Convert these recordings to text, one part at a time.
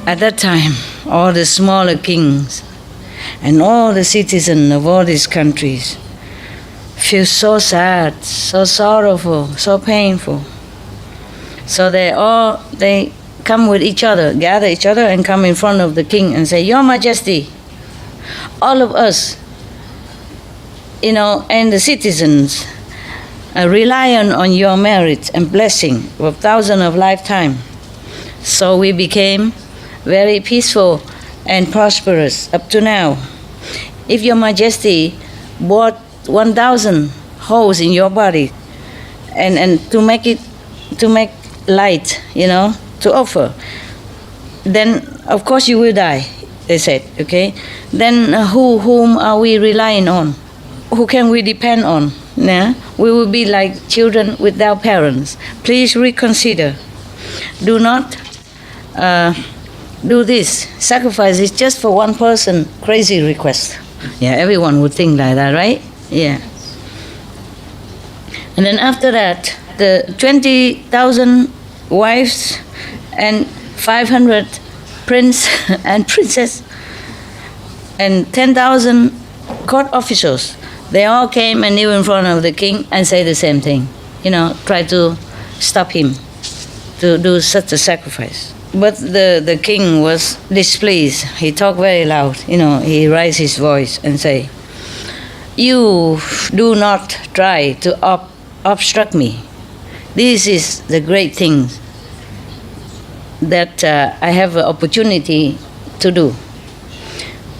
At that time, all the smaller kings and all the citizens of all these countries feel so sad, so sorrowful, so painful. So they come with each other, gather each other and come in front of the king and say, Your Majesty, all of us, and the citizens rely on your merit and blessing for thousands of lifetime. So we became very peaceful and prosperous up to now. If Your Majesty bought 1,000 holes in your body and to make light, to offer, then of course you will die, they said, okay? Then whom are we relying on? Who can we depend on? Yeah? We will be like children without parents. Please reconsider. Do not do this. Sacrifice is just for one person. Crazy request. Yeah, everyone would think like that, right? Yeah. And then after that, the 20,000 wives and 500 prince and princess and 10,000 court officials, they all came and kneel in front of the king and say the same thing. Try to stop him to do such a sacrifice. But the king was displeased. He talked very loud. He raised his voice and say, You do not try to obstruct me. This is the great thing that I have an opportunity to do.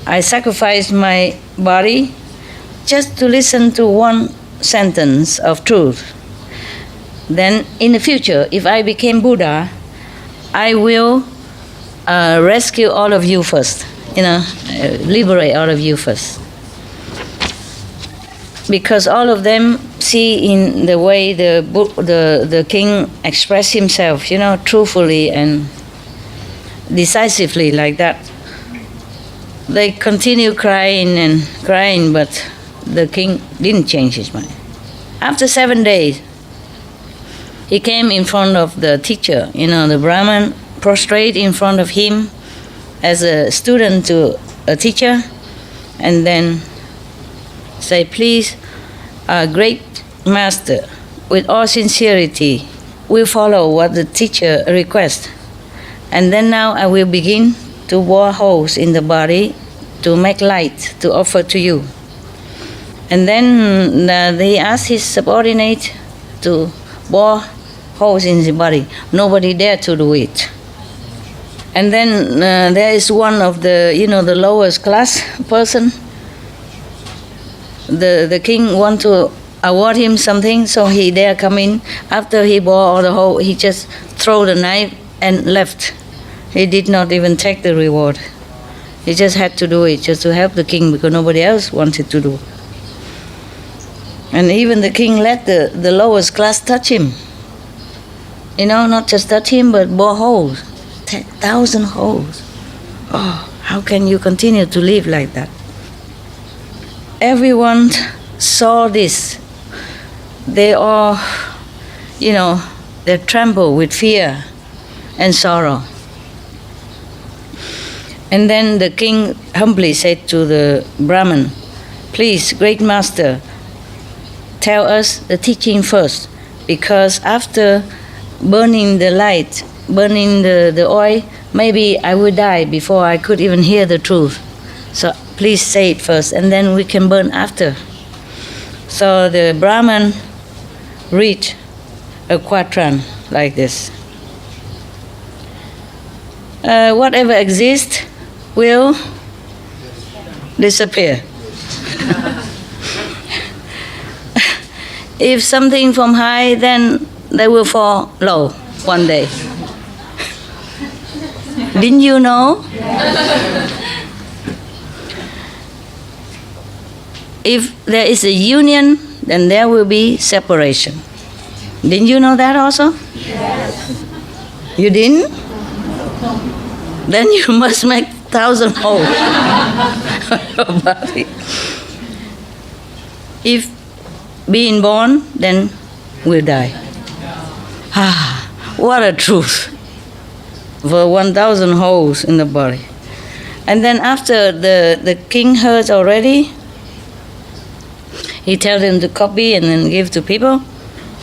I sacrificed my body just to listen to one sentence of truth. Then in the future, if I became Buddha, I will rescue all of you first, liberate all of you first. Because all of them see in the way the king expressed himself, truthfully and decisively like that. They continue crying and crying, but the king didn't change his mind. After 7 days, he came in front of the teacher. The Brahman prostrate in front of him as a student to a teacher, and then say, Please, great master, with all sincerity, we follow what the teacher requests. And then now I will begin to bore holes in the body to make light to offer to you. And then they asked his subordinate to bore holes in the body. Nobody dared to do it. And then there is one of the lowest class person. The king want to award him something, so he dare come in. After he bore all the hole, he just throw the knife and left. He did not even take the reward. He just had to do it just to help the king because nobody else wanted to do. And even the king let the lowest class touch him. Not just touch him, but bore holes. 10,000 holes. Oh, how can you continue to live like that? Everyone saw this. They all, they tremble with fear and sorrow. And then the king humbly said to the Brahman, Please, great master, tell us the teaching first, because after burning the light, burning the oil, maybe I would die before I could even hear the truth. So please say it first, and then we can burn after. So the Brahman read a quatrain like this. Whatever exists will disappear. If something from high, then they will fall low one day. Didn't you know? If there is a union, then there will be separation. Didn't you know that also? Yes. You didn't? Then you must make 1,000 holes on your body. If being born, then we'll die. Ah, what a truth. for 1,000 holes in the body. And then after the king heard already, he tell them to copy and then give to people.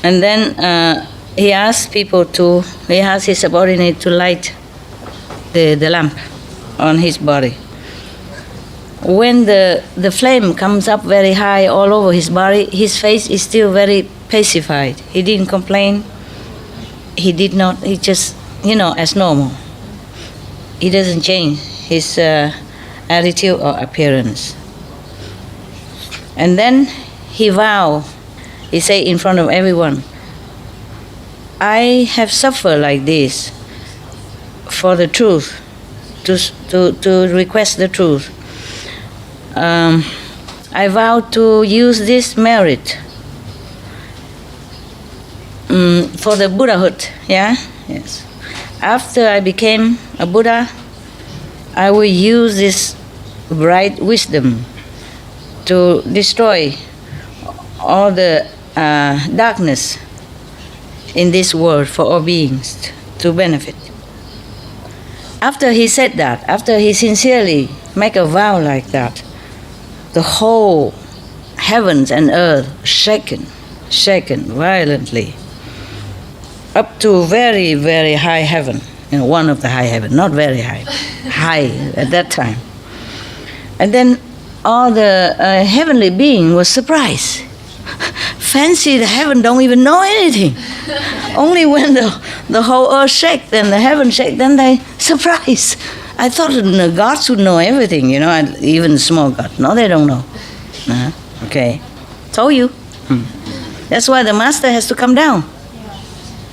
And then he asked his subordinate to light the lamp on his body. When the flame comes up very high all over his body, his face is still very pacified. He didn't complain. He just, as normal. He doesn't change his attitude or appearance. And then he vowed, he said in front of everyone, I have suffered like this for the truth, to request the truth. I vow to use this merit for the Buddhahood, yeah? Yes. After I became a Buddha, I will use this bright wisdom to destroy all the darkness in this world for all beings to benefit. After he said that, after he sincerely make a vow like that, the whole heavens and earth shaken violently, up to very, very high heaven, one of the high heaven, not very high, high at that time. And then all the heavenly being was surprised. Fancy the heaven don't even know anything. Only when the whole earth shake, then the heaven shake, then they surprised. I thought the gods would know everything, even small gods. No, they don't know. Okay. Told you. That's why the master has to come down.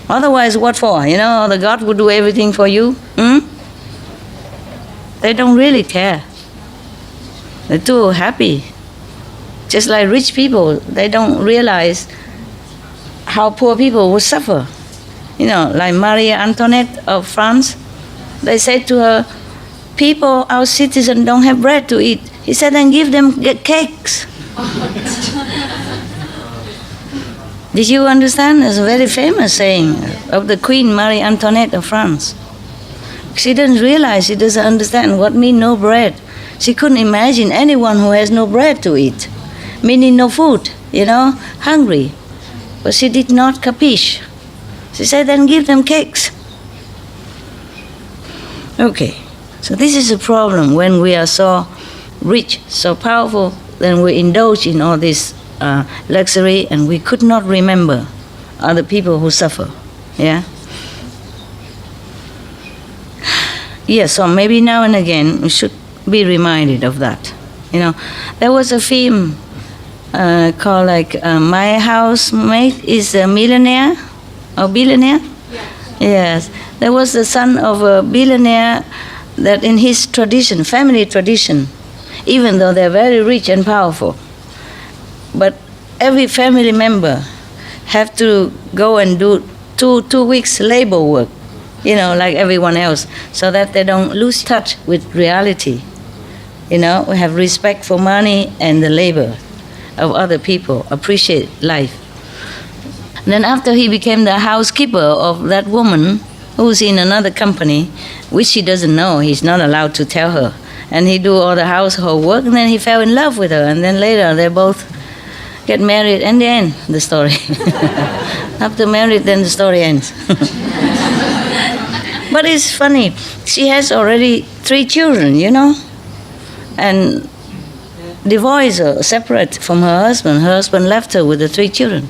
Otherwise, what for? The God would do everything for you. They don't really care. They're too happy. Just like rich people, they don't realize how poor people would suffer. Like Marie Antoinette of France, they said to her, people, our citizens don't have bread to eat. He said, then give them cakes. Did you understand? It's a very famous saying of the Queen Marie Antoinette of France. She doesn't realize, she doesn't understand what means no bread. She couldn't imagine anyone who has no bread to eat, meaning no food, hungry. But she did not capiche. She said, then give them cakes. Okay, so this is a problem when we are so rich, so powerful, then we indulge in all this luxury and we could not remember other people who suffer, yeah? Yes, so maybe now and again we should be reminded of that. There was a film called My Housemate is a Millionaire or Billionaire? Yes. There was the son of a billionaire that in his tradition, family tradition, even though they're very rich and powerful, but every family member have to go and do two weeks labor work, like everyone else, so that they don't lose touch with reality. We have respect for money and the labor of other people, appreciate life. And then after he became the housekeeper of that woman who's in another company, which she doesn't know, he's not allowed to tell her. And he do all the household work, and then he fell in love with her, and then later they both get married, and the end, the story. After married, then the story ends. But it's funny, she has already 3 children, and divorced her, separate from her husband. Her husband left her with the 3 children,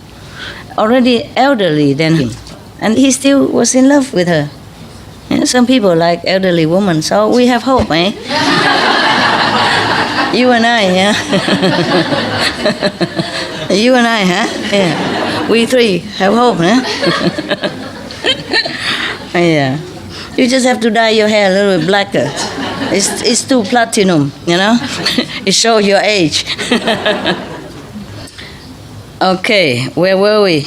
already elderly than him, and he still was in love with her. Some people like elderly women, so we have hope, eh? You and I, yeah? You and I, huh? Yeah. We 3 have hope, huh? Yeah. You just have to dye your hair a little bit blacker. It's too platinum, It shows your age. Okay, where were we?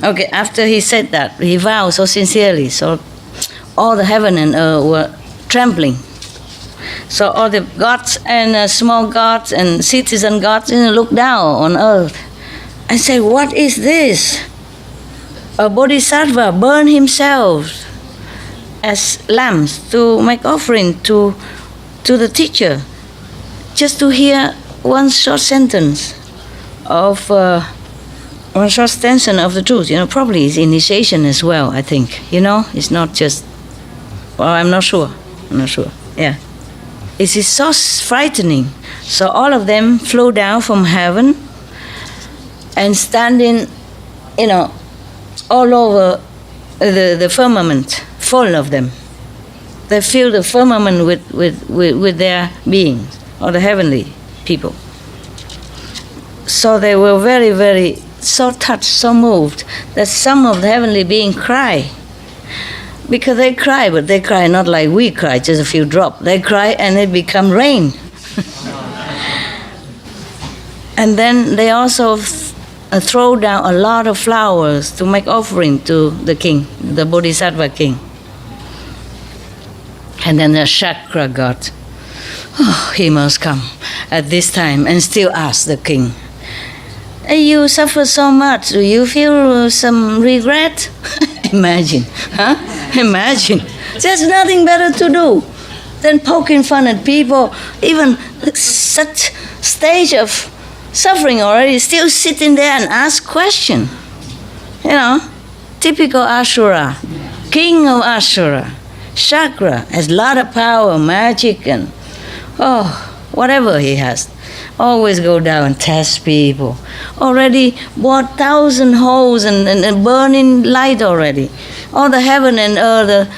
Okay, after he said that, he vowed so sincerely, so all the heaven and earth were trembling. So all the gods and small gods and citizen gods looked down on earth and say, what is this? A bodhisattva burned himself as lambs to make offering to the teacher, just to hear one short sentence of the truth. Probably it's initiation as well, I think. It's not just, well, I'm not sure. Yeah. It is so frightening. So all of them flew down from heaven and standing, all over the firmament, full of them. They fill the firmament with their beings, or the heavenly people. So they were very, very, so touched, so moved, that some of the heavenly beings cry. Because they cry, but they cry not like we cry, just a few drops. They cry and it become rain. And then they also throw down a lot of flowers to make offering to the king, the Bodhisattva king. And then the chakra god, he must come at this time and still ask the king, you suffer so much, do you feel some regret? Imagine, huh? Imagine. There's nothing better to do than poking fun at people, even such stage of suffering already, still sitting there and ask question. Typical Ashura, king of Ashura. Chakra has a lot of power, magic, and whatever he has. Always go down and test people. Already bought 1,000 holes and burning light already. All the heaven and earth are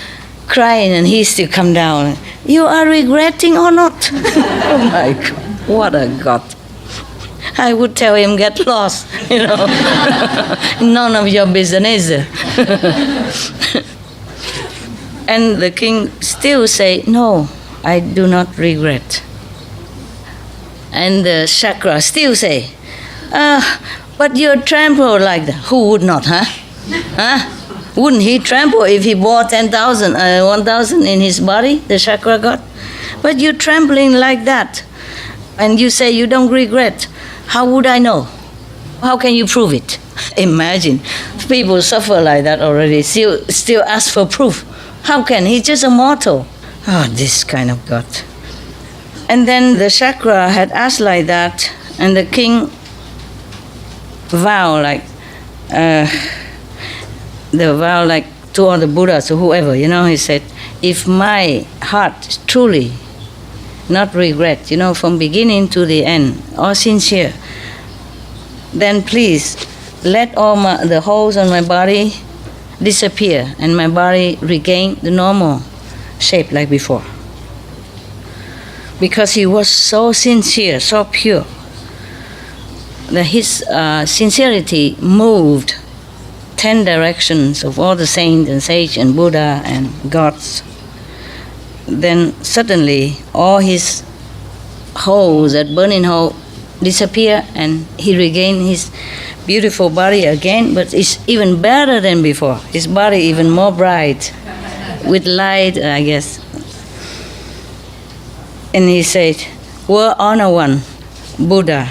crying, and he still come down. You are regretting or not? Oh my God, what a God. I would tell him, get lost, None of your business. And the king still say, no, I do not regret. And the chakra still say, but you're trampled like that. Who would not, huh? Wouldn't he trample if he bought 1,000 in his body, the chakra god? But you're trampling like that. And you say you don't regret. How would I know? How can you prove it? Imagine, people suffer like that already, still ask for proof. How can? He's just a mortal. Oh, this kind of God. And then the chakra had asked like that, and the king vowed to all the Buddhas or whoever, he said, if my heart truly not regret, from beginning to the end, or sincere, then please let all the holes on my body disappear and my body regain the normal shape like before. Because he was so sincere, so pure, that his sincerity moved 10 directions of all the saints and sages and Buddha and gods. Then suddenly all his holes, that burning hole, disappear, and he regained his beautiful body again, but it's even better than before. His body even more bright, with light, I guess. And he said, World Honor One, Buddha,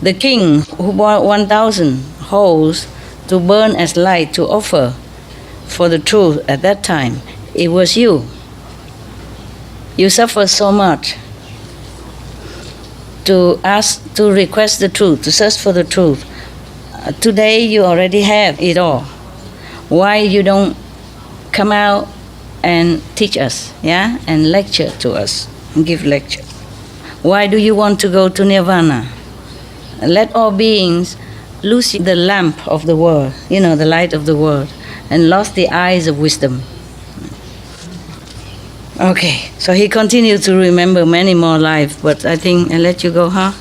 the king who bought 1,000 holes to burn as light to offer for the truth at that time, it was you. You suffered so much to ask, to request the truth, to search for the truth. Today you already have it all. Why you don't come out and teach us, and lecture to us, and give lecture? Why do you want to go to nirvana? Let all beings lose the lamp of the world, the light of the world, and lost the eyes of wisdom. Okay, so he continued to remember many more lives, but I think I'll let you go, huh?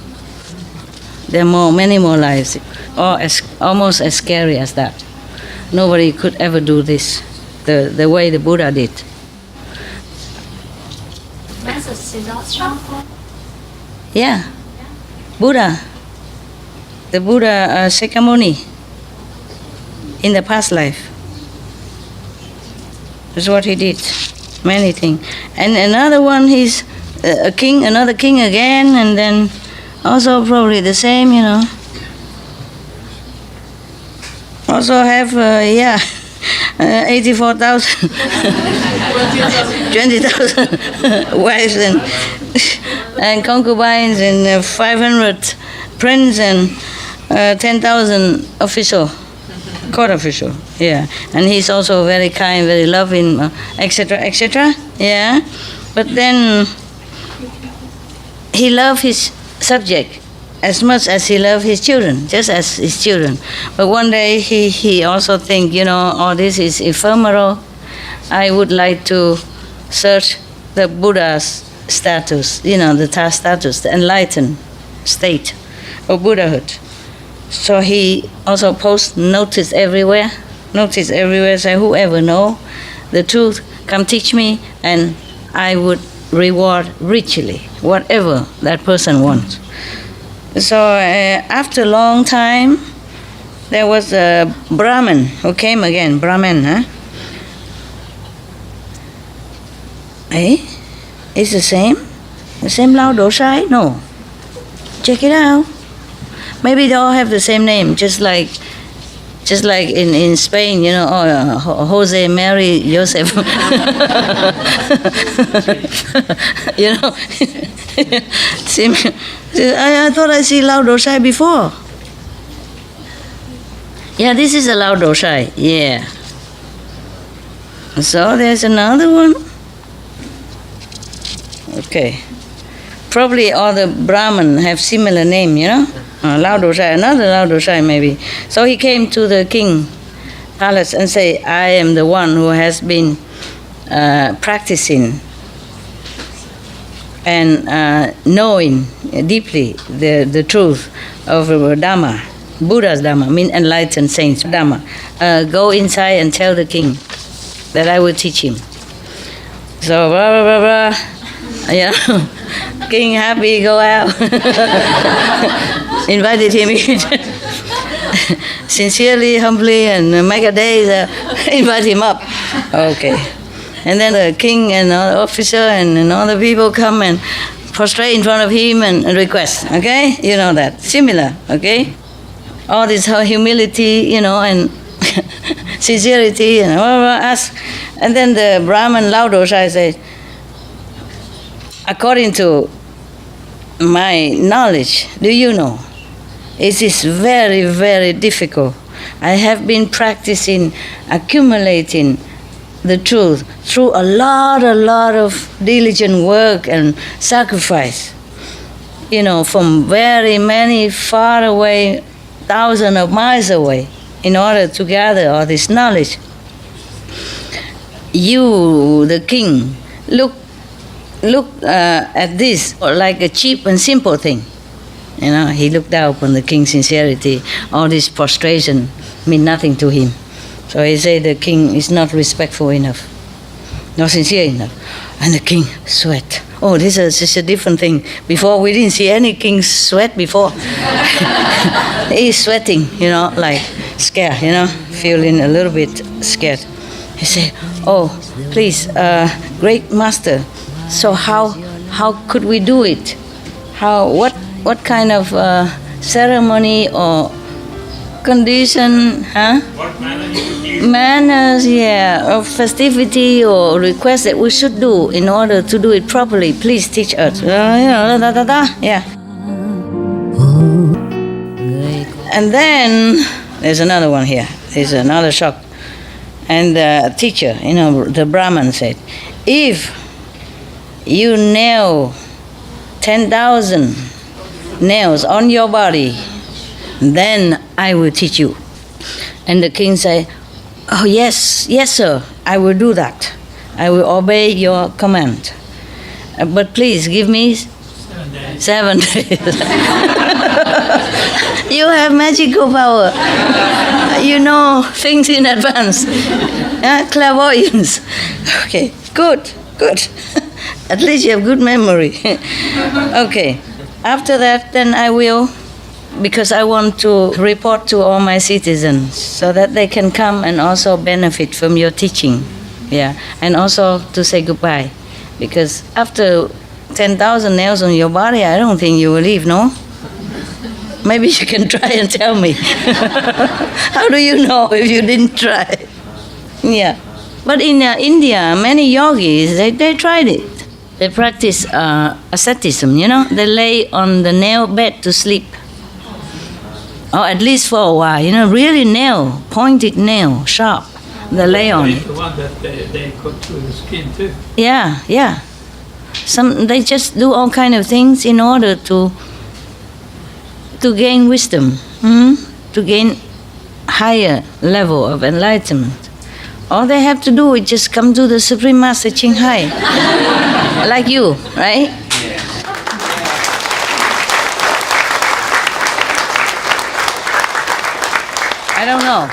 There are many more lives, almost as scary as that. Nobody could ever do this, the way the Buddha did. Yeah, Buddha. The Buddha Shakyamuni in the past life. That's what he did. Many things. And another one, he's a king, another king again, and then also probably the same, Also have, 84,000, 20,000 wives and concubines and 500 prince and 10,000 official, court official. Yeah, and he's also very kind, very loving, etc., etc. Yeah, but then he loved his subject as much as he loved his children, just as his children. But one day he also think, all this is ephemeral. I would like to search the Buddha's status, the status, the enlightened state of Buddhahood. So he also post notice everywhere, say, whoever know the truth, come teach me, and I would reward richly whatever that person wants. So after a long time, there was a Brahmin who came again. Brahmin, huh? It's the same? The same Lao Dosai? No. Check it out. Maybe they all have the same name, just like in Spain, Jose, Mary, Joseph. I thought I see Lao Dosai before. Yeah, this is a Lao Dosai. Yeah. So there's another one. Okay. Probably all the Brahmin have similar name, Lao Dosai, another Lao Dosai maybe. So he came to the king palace and say, I am the one who has been practicing and knowing deeply the truth of Dhamma, Buddha's Dhamma, mean enlightened saints Dhamma. Go inside and tell the king that I will teach him. So blah blah blah blah. Yeah, king happy, go out. Invited him sincerely, humbly, and make a day. Invite him up. Okay. And then the king and all the officer and all the people come and prostrate in front of him and request, okay? You know that. Similar, okay? All this humility, and sincerity, and ask. And then the Brahman Lao Dosai said, according to my knowledge, do you know, it is very, very difficult. I have been practicing, accumulating the truth through a lot of diligent work and sacrifice. From very many far away, thousands of miles away, in order to gather all this knowledge. You, the king, look at this like a cheap and simple thing. He looked down upon the king's sincerity. All this prostration mean nothing to him. So he said the king is not respectful enough, not sincere enough. And the king sweat. Oh, this is just a different thing. Before, we didn't see any king sweat before. He's sweating, like scared, feeling a little bit scared. He said, oh, please, great master, so how could we do it? What kind of ceremony or condition, huh? What Manners, yeah, or festivity or request that we should do in order to do it properly. Please teach us. Yeah. And then there's another one here. There's another shock. And the teacher, the Brahman said, if you nail 10,000 nails on your body, then I will teach you. And the king said, oh, yes, sir, I will do that. I will obey your command. But please give me 7 days. You have magical power. You know things in advance. Clairvoyance. Okay, good. At least you have good memory. Okay, after that, then I will, because I want to report to all my citizens so that they can come and also benefit from your teaching. Yeah, and also to say goodbye. Because after 10,000 nails on your body, I don't think you will leave, no? Maybe you can try and tell me. How do you know if you didn't try? Yeah. But in India, many yogis, they tried it. They practice asceticism, They lay on the nail bed to sleep. Or at least for a while, really nail, pointed nail, sharp. They lay on it. The one that they cut through the skin too. Yeah. They just do all kind of things in order to gain wisdom, to gain higher level of enlightenment. All they have to do is just come to the Supreme Master Ching Hai, like you, right? I don't know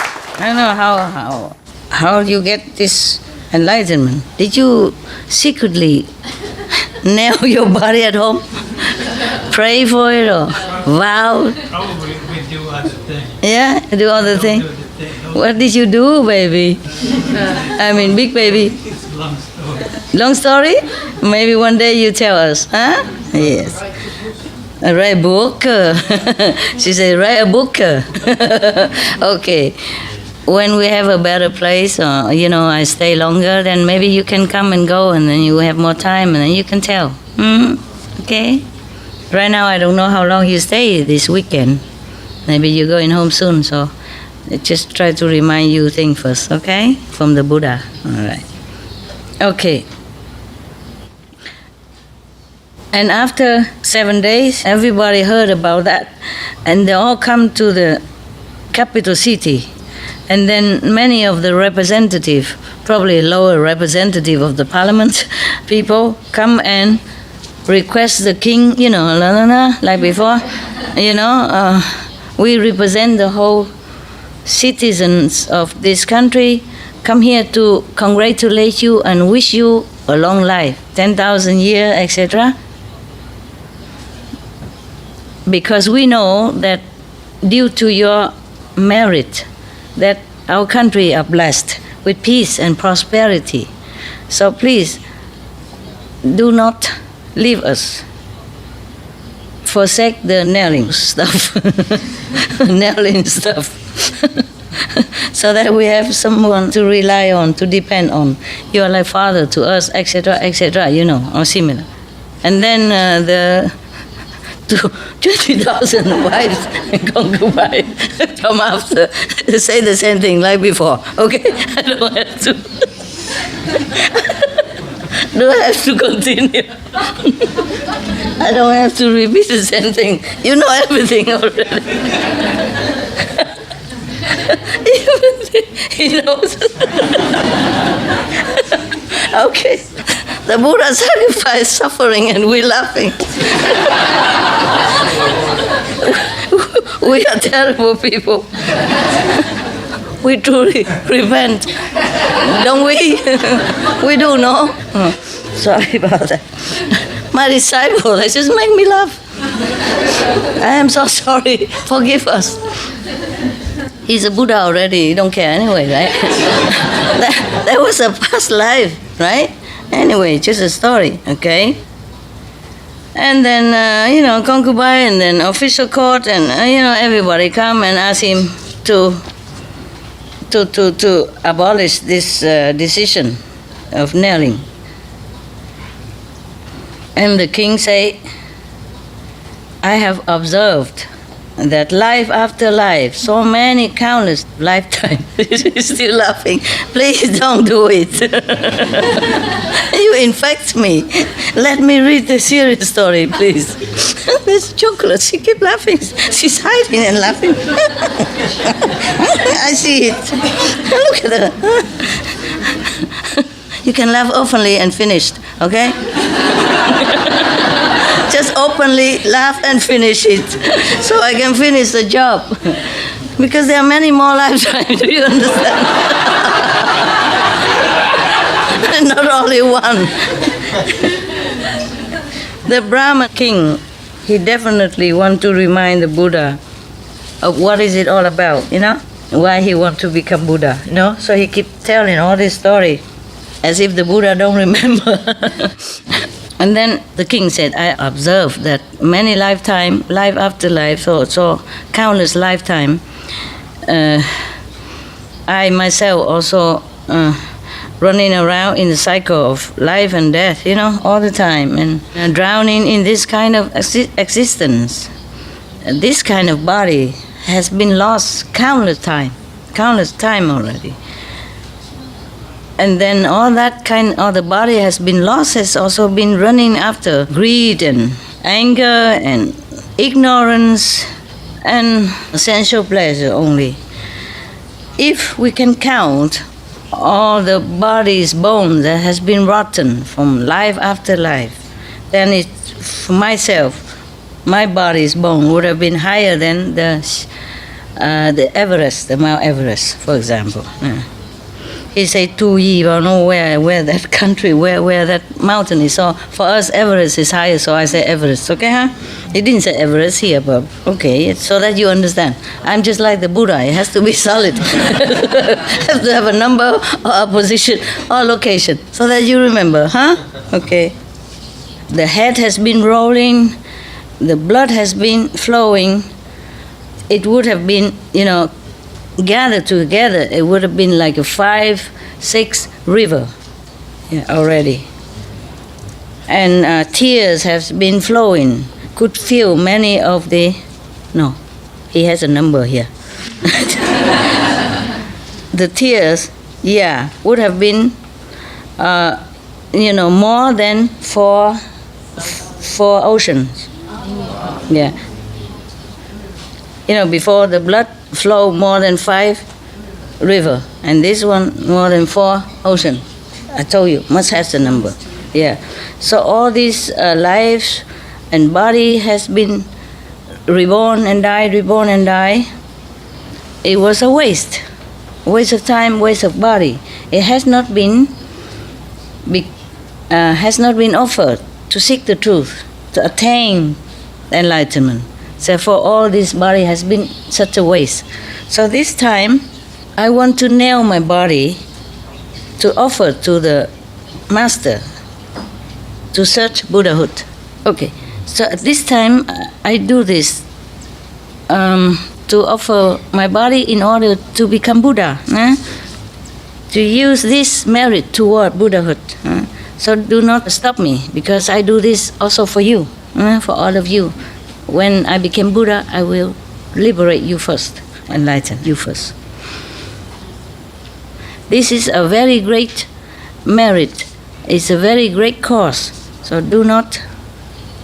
how you get this enlightenment. Did you secretly nail your body at home? Pray for it or vow? Probably we do other things. Yeah, do other things. What did you do, baby? I mean, big baby. It's a long story. Long story? Maybe one day you tell us, huh? Yes. Write a book. She said, write a book. Okay. When we have a better place, or, I stay longer, then maybe you can come and go, and then you have more time, and then you can tell. Okay? Right now, I don't know how long you stay this weekend. Maybe you're going home soon, so I just try to remind you things first, okay? From the Buddha. All right. Okay. And after 7 days, everybody heard about that, and they all come to the capital city. And then many of the representative, probably lower representative of the parliament, people come and request the king, like before, we represent the whole citizens of this country, come here to congratulate you and wish you a long life, 10,000 years, etc. Because we know that due to your merit, that our country are blessed with peace and prosperity. So please, do not leave us. Forsake the nailing stuff, so that we have someone to rely on, to depend on. You are like father to us, etc., etc., or similar. And then the 20,000 wives and concubines come after, say the same thing like before. Okay, I don't have to continue. I don't have to repeat the same thing. You know everything already. He knows. Okay. The Buddha sacrificed suffering and we're laughing. We are terrible people. We truly repent, don't we? We do, no? Sorry about that. My disciple, they just make me laugh. I am so sorry. Forgive us. He's a Buddha already. He don't care anyway, right? that was a past life, right? Anyway, just a story, okay? And then, concubine, and then official court, and, everybody come and ask him to abolish this decision of nailing. And the king say, I have observed that life after life, so many countless lifetimes, he's still laughing. Please don't do it. You infect me. Let me read the serious story, please. There's chocolate. She keeps laughing. She's hiding and laughing. I see it. Look at her. You can laugh openly and finished, okay? Just openly laugh and finish it, so I can finish the job. Because there are many more lifetimes, do you understand? Not only one. The Brahman king, he definitely want to remind the Buddha of what is it all about, why he want to become Buddha, So he keep telling all this story as if the Buddha don't remember. And then the king said, I observed that many lifetime, life after life, so countless lifetime, I myself also running around in the cycle of life and death, all the time, and drowning in this kind of existence. This kind of body has been lost countless time already. And then all the body has been lost, has also been running after greed and anger and ignorance and sensual pleasure only. If we can count all the body's bones that has been rotten from life after life, then for myself, my body's bone would have been higher than the Everest, the Mount Everest, for example. He said Tu Yi, well, know where that country, where that mountain is. So for us, Everest is higher, so I say Everest. Okay, huh? He didn't say Everest here, but okay, so that you understand. I'm just like the Buddha. It has to be solid. Has to have a number or a position or location, so that you remember, huh? Okay. The head has been rolling, the blood has been flowing. It would have been, gathered together, it would have been like a 5-6 river already. And tears have been flowing. Could feel many of the... No, he has a number here. The tears, would have been, more than four oceans. Yeah. Before the blood flow more than 5 river, and this one more than 4 ocean. I told you, must have the number. Yeah. So all these lives and body has been reborn and die. It was a waste of time, waste of body. It has not been offered to seek the truth, to attain enlightenment. Therefore, all this body has been such a waste. So this time, I want to nail my body to offer to the Master to search Buddhahood. Okay, so at this time, I do this to offer my body in order to become Buddha. To use this merit toward Buddhahood. So do not stop me, because I do this also for you, for all of you. When I became Buddha, I will liberate you first, enlighten you first. This is a very great merit. It's a very great cause. So do not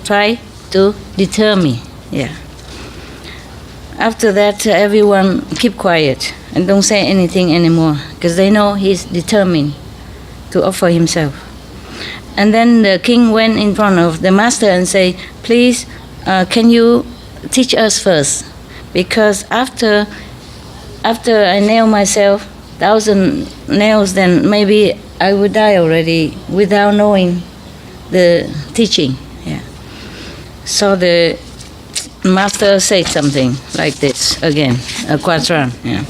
try to deter me. Yeah. After that, everyone keep quiet and don't say anything anymore, because they know he's determined to offer himself. And then the king went in front of the Master and say, please, can you teach us first? Because after I nail myself 1,000 nails, then maybe I would die already without knowing the teaching. Yeah. So the Master said something like this again, a quatran. Yeah.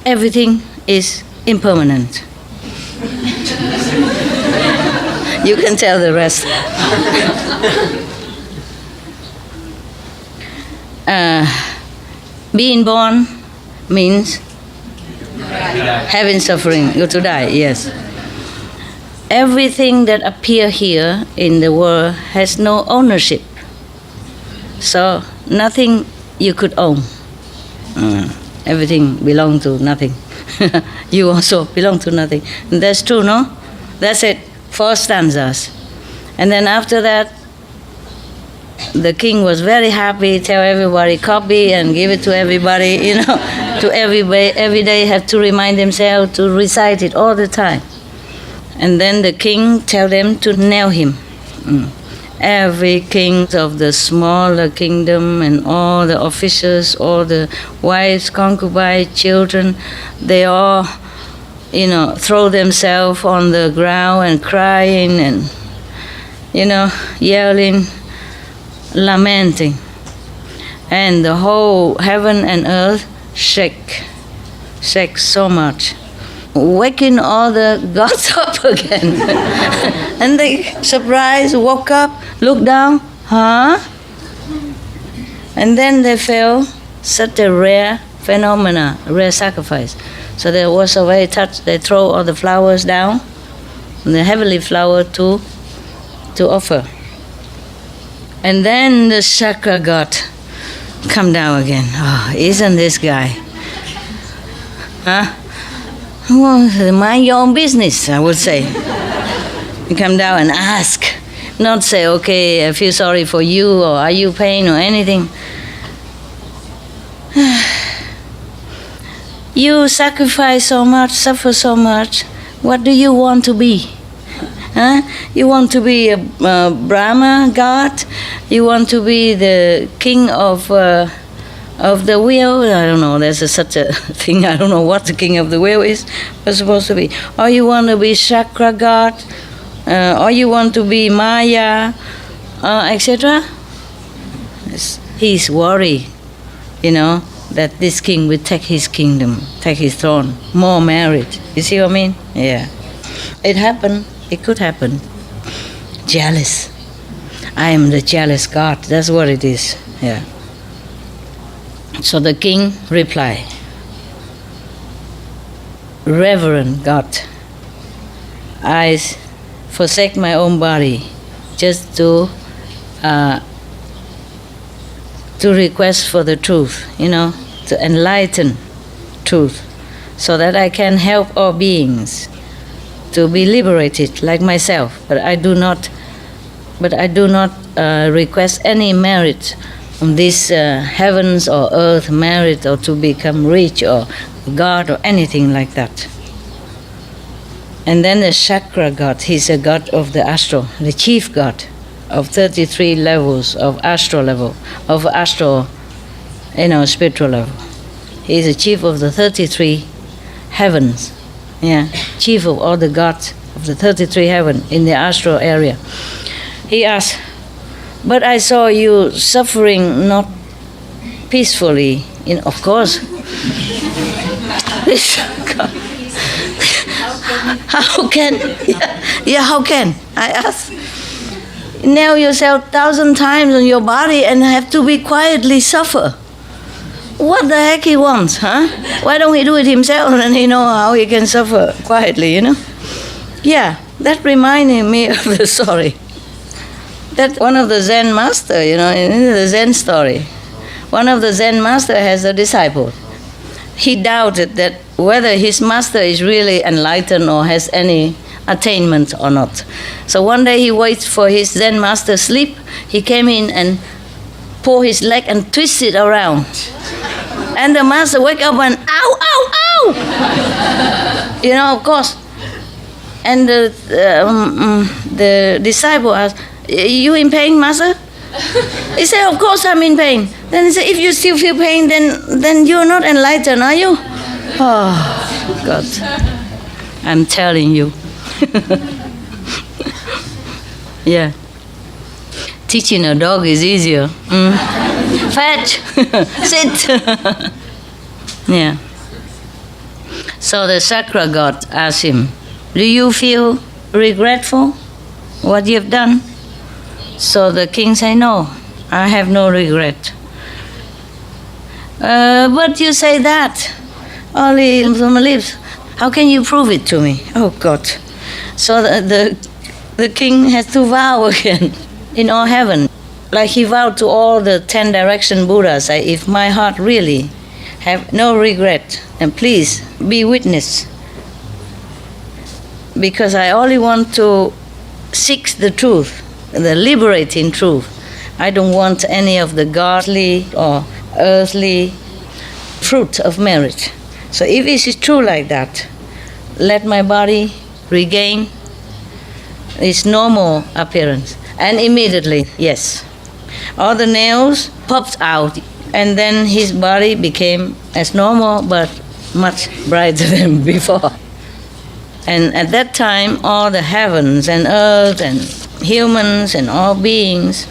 Everything is impermanent. You can tell the rest. Being born means having suffering, go to die, yes. Everything that appears here in the world has no ownership. So nothing you could own. Everything belongs to nothing. You also belong to nothing. And that's true, no? That's it. 4 stanzas. And then after that, the king was very happy, tell everybody, copy and give it to everybody, to everybody. Every day have to remind themselves to recite it all the time. And then the king tell them to nail him. Every king of the smaller kingdom and all the officers, all the wives, concubines, children, they all, throw themselves on the ground and crying and, yelling, lamenting. And the whole heaven and earth shake so much, waking all the gods up again. And they, surprised, woke up, looked down, And then they felt such a rare phenomena, rare sacrifice. So they were so very touched, they throw all the flowers down, the heavenly flower to offer. And then the chakra god come down again. Oh, isn't this guy? Huh? Well, mind your own business, I would say. You come down and ask. Not say, okay, I feel sorry for you, or are you pain, or anything. You sacrifice so much, suffer so much. What do you want to be? Huh? You want to be a Brahma god? You want to be the king of the wheel? I don't know, there's such a thing, I don't know what the king of the wheel is, but supposed to be. Or you want to be chakra god? Or you want to be Maya, etc. He's worried, that this king will take his kingdom, take his throne, more merit. You see what I mean? Yeah. It happened. It could happen. Jealous. I am the jealous God. That's what it is. Yeah. So the king replied, Reverend God, I forsake my own body just to request for the truth, to enlighten truth, so that I can help all beings to be liberated like myself. But I do not request any merit from this heavens or earth merit, or to become rich or God or anything like that. And then the chakra god, he's a god of the astral, the chief god of 33 levels of astral level, of astral, spiritual level. He's the chief of the 33 heavens. Yeah, chief of all the gods of the 33 heaven in the astral area. He asked, but I saw you suffering not peacefully. Of course. This God. How can? Yeah, how can? I ask. Nail yourself 1,000 times on your body and have to be quietly suffer. What the heck he wants, huh? Why don't he do it himself and he know how he can suffer quietly, Yeah, that reminded me of the story. That one of the Zen master, in the Zen story, one of the Zen master has a disciple. He doubted that whether his master is really enlightened or has any attainment or not. So one day he waits for his Zen master sleep. He came in and pulled his leg and twisted around. And the master wake up and ow, ow, ow! Of course. And the disciple asked, you in pain, master? He said, of course I'm in pain. Then he said, if you still feel pain, then you're not enlightened, are you? Oh, God. I'm telling you. Yeah. Teaching a dog is easier. Fetch. Sit. Yeah. So the chakra god asked him, do you feel regretful what you've done? So the king said, no, I have no regret. But you say that only from my lips. How can you prove it to me? Oh, God. So the king has to vow again in all heaven. Like he vowed to all the 10 direction Buddhas, if my heart really have no regret, then please be witness. Because I only want to seek the truth, the liberating truth. I don't want any of the godly or earthly fruit of merit. So if it is true like that, let my body regain its normal appearance. And immediately, yes, all the nails popped out, and then his body became as normal but much brighter than before. And at that time, all the heavens and earth and humans and all beings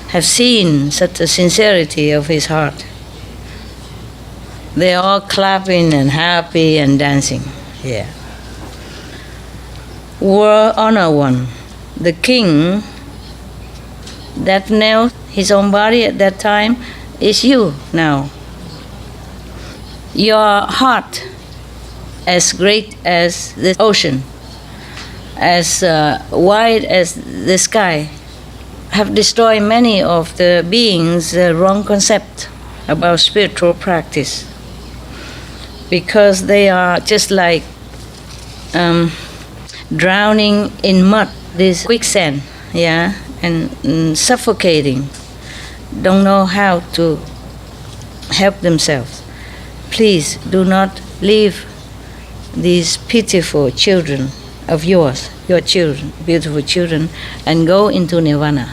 have seen such a sincerity of his heart. They're all clapping and happy and dancing. Yeah. World honor one. The king that nailed his own body at that time is you now. your heart as great as the ocean, as wide as the sky, have destroyed many of the beings' wrong concept about spiritual practice, because they are just like drowning in mud, this quicksand, yeah, and suffocating, don't know how to help themselves. Please do not leave these pitiful children of yours, your children, beautiful children, and go into nirvana.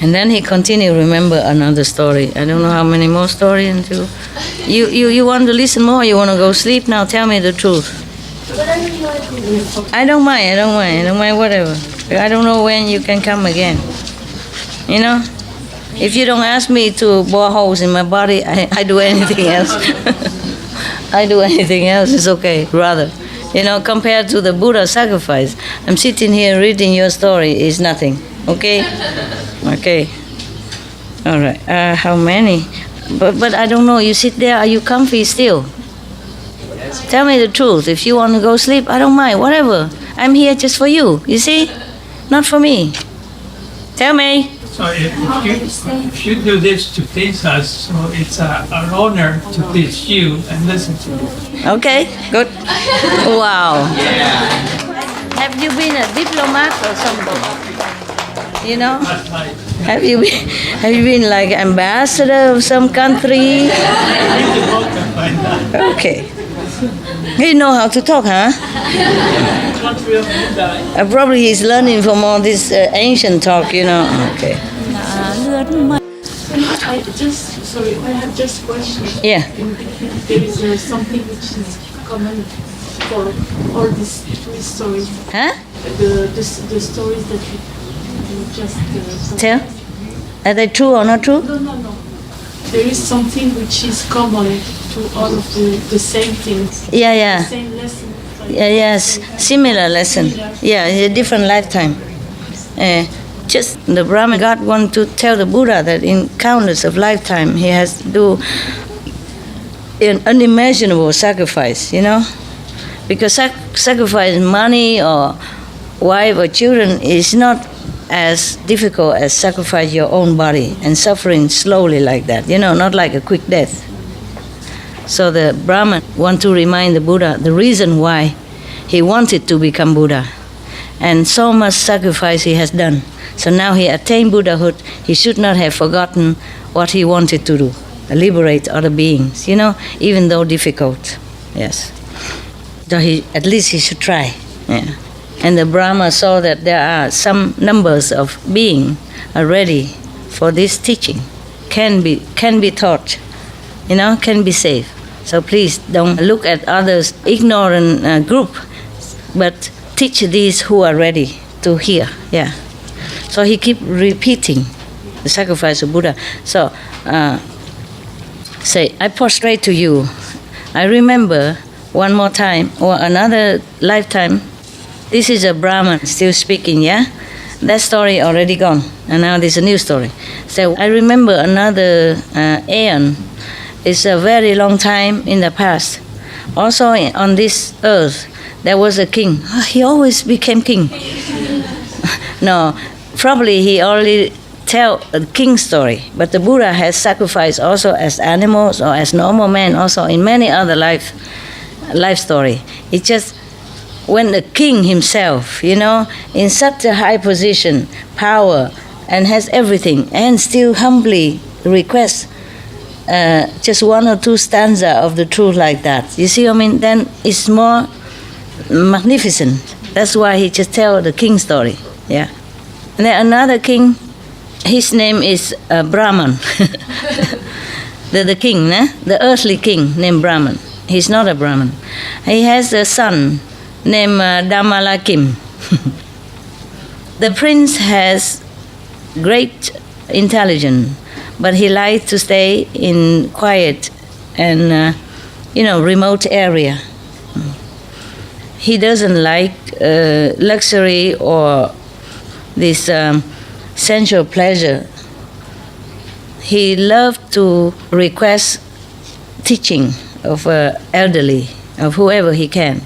And then he continued, remember another story. I don't know how many more stories until... You want to listen more, or you want to go sleep now? Tell me the truth. I don't mind, whatever. I don't know when you can come again. You know? If you don't ask me to bore holes in my body, I do anything else. I do anything else, it's okay, rather. You know, compared to the Buddha sacrifice, I'm sitting here reading your story is nothing, okay? Okay. All right. How many? But I don't know, you sit there, are you comfy still? Tell me the truth. If you want to go sleep, I don't mind, whatever. I'm here just for you, you see? Not for me. Tell me. So if you do this to teach us, so it's an honor to teach you and listen to you. Okay, good. Wow. Have you been a diplomat or something? You know? Have you been like ambassador of some country? Okay. You know how to talk, huh? Probably he's learning from all this ancient talk, you know. Okay. I have just a question. Yeah. There is something which is common for all these three stories. Huh? The stories that you just Tell. Are they true or not true? No. There is something which is common to all of the same things. Yeah. The same lesson. Yes. Similar lesson. Yeah, a different lifetime. Just the Brahman God want to tell the Buddha that in countless of lifetime he has to do an unimaginable sacrifice, you know? Because sacrifice money or wife or children is not as difficult as sacrifice your own body and suffering slowly like that, you know, not like a quick death. So the Brahman want to remind the Buddha the reason why he wanted to become Buddha and so much sacrifice he has done. So now he attained Buddhahood, he should not have forgotten what he wanted to do, liberate other beings, you know, even though difficult. Yes. So at least he should try. Yeah. And the Brahma saw that there are some numbers of beings are ready for this teaching, can be taught, you know, can be saved. So please don't look at others ignorant group, but teach these who are ready to hear. Yeah. So he keep repeating the sacrifice of Buddha. So say, I prostrate to you. I remember one more time or another lifetime. This is a Brahman still speaking, yeah? That story already gone, and now there's a new story. So I remember another aeon. It's a very long time in the past. Also on this earth, there was a king. He always became king. No, probably he only tell a king story, but the Buddha has sacrificed also as animals or as normal men, also in many other life story. It's just when the king himself, you know, in such a high position, power, and has everything, and still humbly requests just one or two stanza of the truth like that. You see what I mean? Then it's more magnificent. That's why he just tell the king story. Yeah. And then another king, his name is Brahman. the king, the earthly king named Brahman. He's not a Brahman. He has a son named Damalakim. The prince has great intelligence, but he likes to stay in quiet and remote area. He doesn't like luxury or this sensual pleasure. He loved to request teaching of elderly, of whoever he can.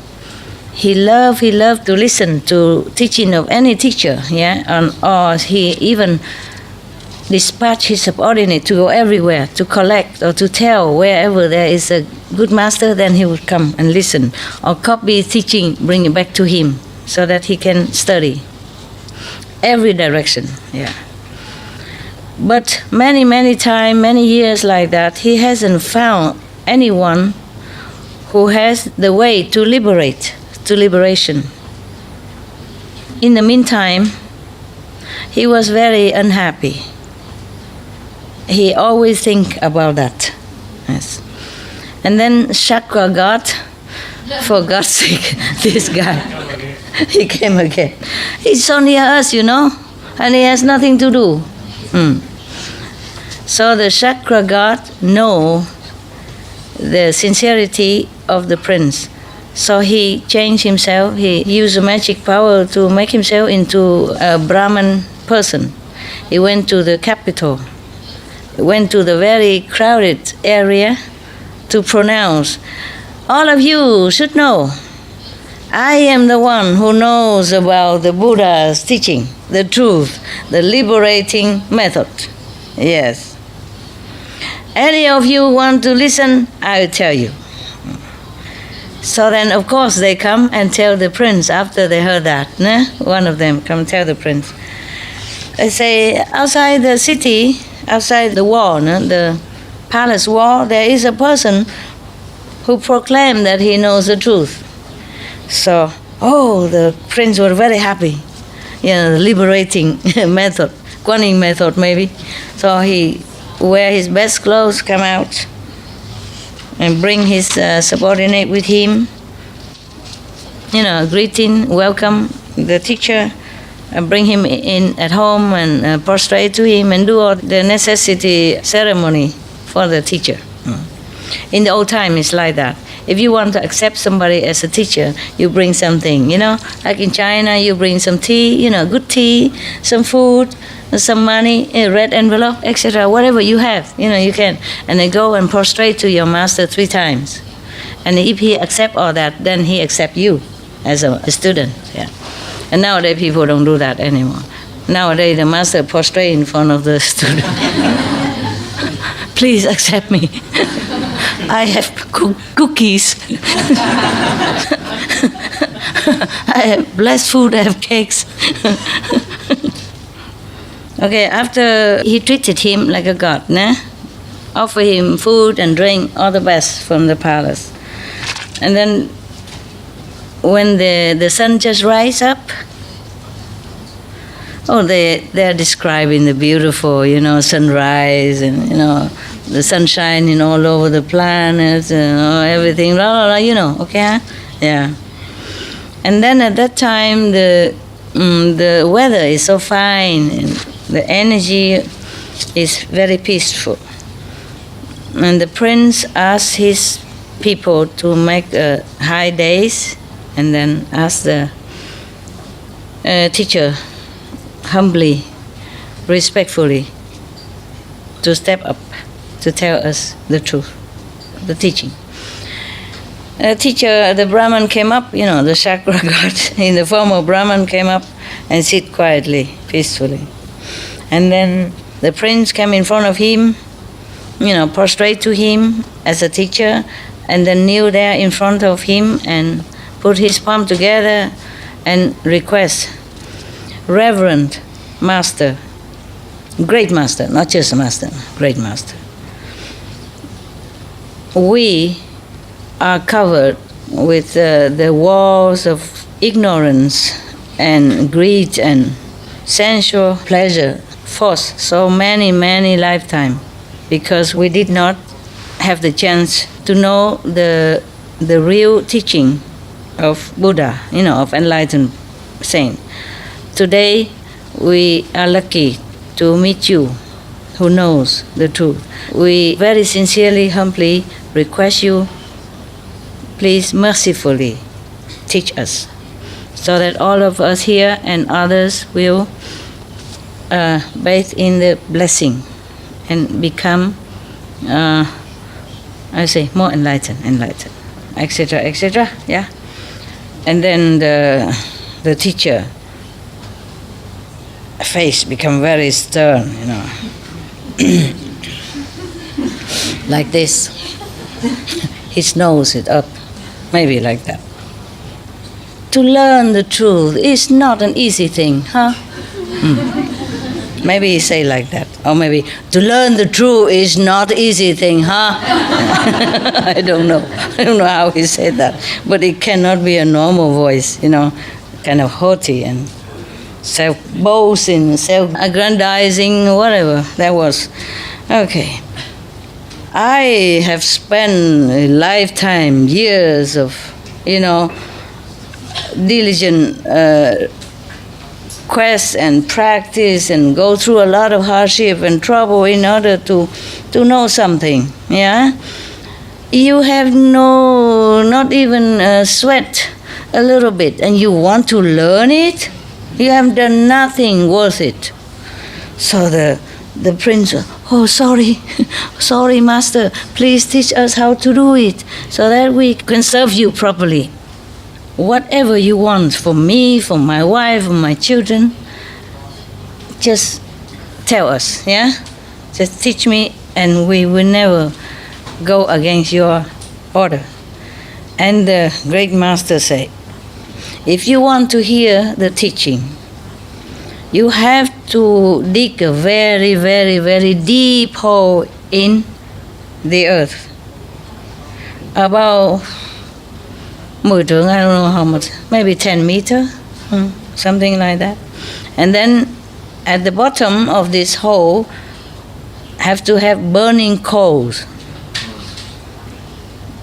He loved to listen to teaching of any teacher, or he even dispatched his subordinate to go everywhere, to collect or to tell wherever there is a good master, then he would come and listen, or copy teaching, bring it back to him, so that he can study. Every direction, But many times, many years like that, he hasn't found anyone who has the way to liberation. In the meantime, he was very unhappy. He always think about that. Yes. And then Chakra God, for God's sake, this guy, he came again. He's so near us, and he has nothing to do. So the Chakra God know the sincerity of the prince. So he changed himself. He used magic power to make himself into a Brahman person. He went to the capital, went to the very crowded area to pronounce, all of you should know, I am the one who knows about the Buddha's teaching, the truth, the liberating method. Yes. Any of you want to listen, I will tell you. So then, of course, they come and tell the prince after they heard that. One of them come tell the prince. They say, outside the city, outside the wall, the palace wall, there is a person who proclaimed that he knows the truth. So, the prince was very happy. The liberating method, Guanyin method maybe. So he wear his best clothes, come out, and bring his subordinate with him. Greeting, welcome the teacher, bring him in at home and prostrate to him and do all the necessity ceremony for the teacher. In the old time, it's like that. If you want to accept somebody as a teacher, you bring something, Like in China, you bring some tea, good tea, some food, some money, a red envelope, etc. Whatever you have, you can. And then go and prostrate to your master 3 times. And if he accept all that, then he accept you as a student. And nowadays, people don't do that anymore. Nowadays, the master prostrate in front of the student. Please accept me. I have cookies. I have blessed food, I have cakes. Okay, after he treated him like a god, offer him food and drink, all the best from the palace. And then when the sun just rise up, they're describing the beautiful, sunrise and, the sunshine all over the planet, everything, okay? Yeah. And then at that time, the weather is so fine, and the energy is very peaceful. And the prince asked his people to make high days, and then asked the teacher humbly, respectfully, to step up to tell us the truth, the teaching. The teacher, the Brahman came up, the Chakra God in the form of Brahman came up and sit quietly, peacefully. And then the prince came in front of him, prostrate to him as a teacher, and then kneel there in front of him and put his palm together and request, Reverend Master, great master, not just a master, great master. We are covered with the walls of ignorance and greed and sensual pleasure, force so many lifetimes, because we did not have the chance to know the real teaching of Buddha, of enlightened saint. Today, we are lucky to meet you, who knows the truth. We very sincerely, humbly request you, please mercifully teach us, so that all of us here and others will bathe in the blessing and become I say more enlightened, etc., etc. Yeah, and then the teacher face become very stern, like this. His nose is up, maybe like that. To learn the truth is not an easy thing, huh? Maybe he say like that. Or maybe, to learn the truth is not easy thing, huh? I don't know. I don't know how he said that. But it cannot be a normal voice, kind of haughty and self-boasting, self-aggrandizing, whatever that was. Okay. I have spent a lifetime, years of, diligent quest and practice and go through a lot of hardship and trouble in order to know something. Yeah, you have not even sweat a little bit, and you want to learn it. You have done nothing worth it. So the prince, oh, sorry, sorry, master. Please teach us how to do it so that we can serve you properly. Whatever you want for me, for my wife, for my children, just tell us, yeah? Just teach me, and we will never go against your order. And the great master said, if you want to hear the teaching, you have to dig a very, very, very deep hole in the earth. About 10 trượng, I don't know how much, maybe 10 meters, something like that. And then at the bottom of this hole, have to have burning coals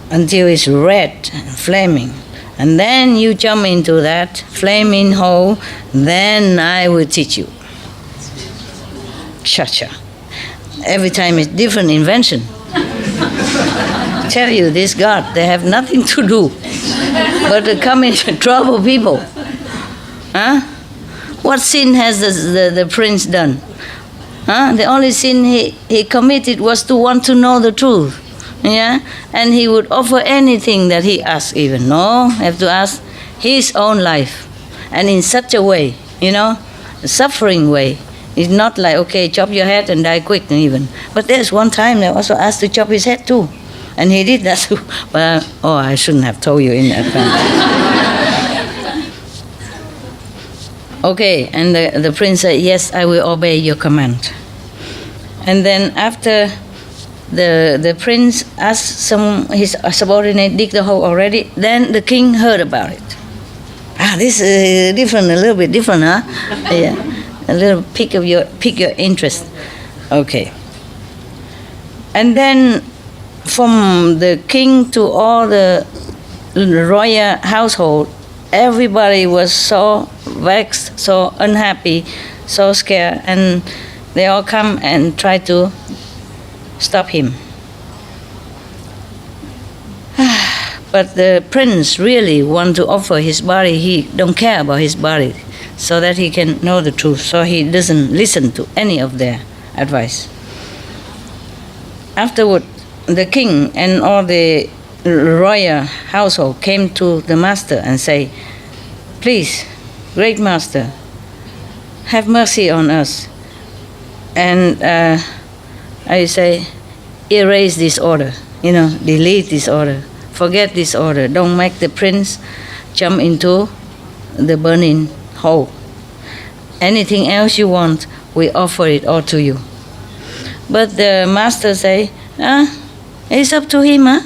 until it's red and flaming. And then you jump into that flaming hole, then I will teach you. Cha-cha. Every time it's different invention. Tell you, this God, they have nothing to do but to come into trouble people. Huh? What sin has the prince done? Huh? The only sin he committed was to want to know the truth. Yeah? And he would offer anything that he asked even. No, have to ask his own life. And in such a way, a suffering way. It's not like, okay, chop your head and die quick even. But there's one time they also asked to chop his head too. And he did that too. But, I shouldn't have told you in advance. Okay, and the prince said, yes, I will obey your command. And then after the prince asked his subordinate dig the hole already, then the king heard about it. This is different, a little bit different, huh? Yeah, a little pick your interest. Okay. And then from the king to all the royal household, everybody was so vexed, so unhappy, so scared, and they all come and try to stop him. But the prince really want to offer his body. He don't care about his body so that he can know the truth. So he doesn't listen to any of their advice. Afterward, the king and all the royal household came to the master and say, please, great master, have mercy on us. And I say, erase this order, delete this order, forget this order. Don't make the prince jump into the burning hole. Anything else you want, we offer it all to you. But the master say, it's up to him, huh?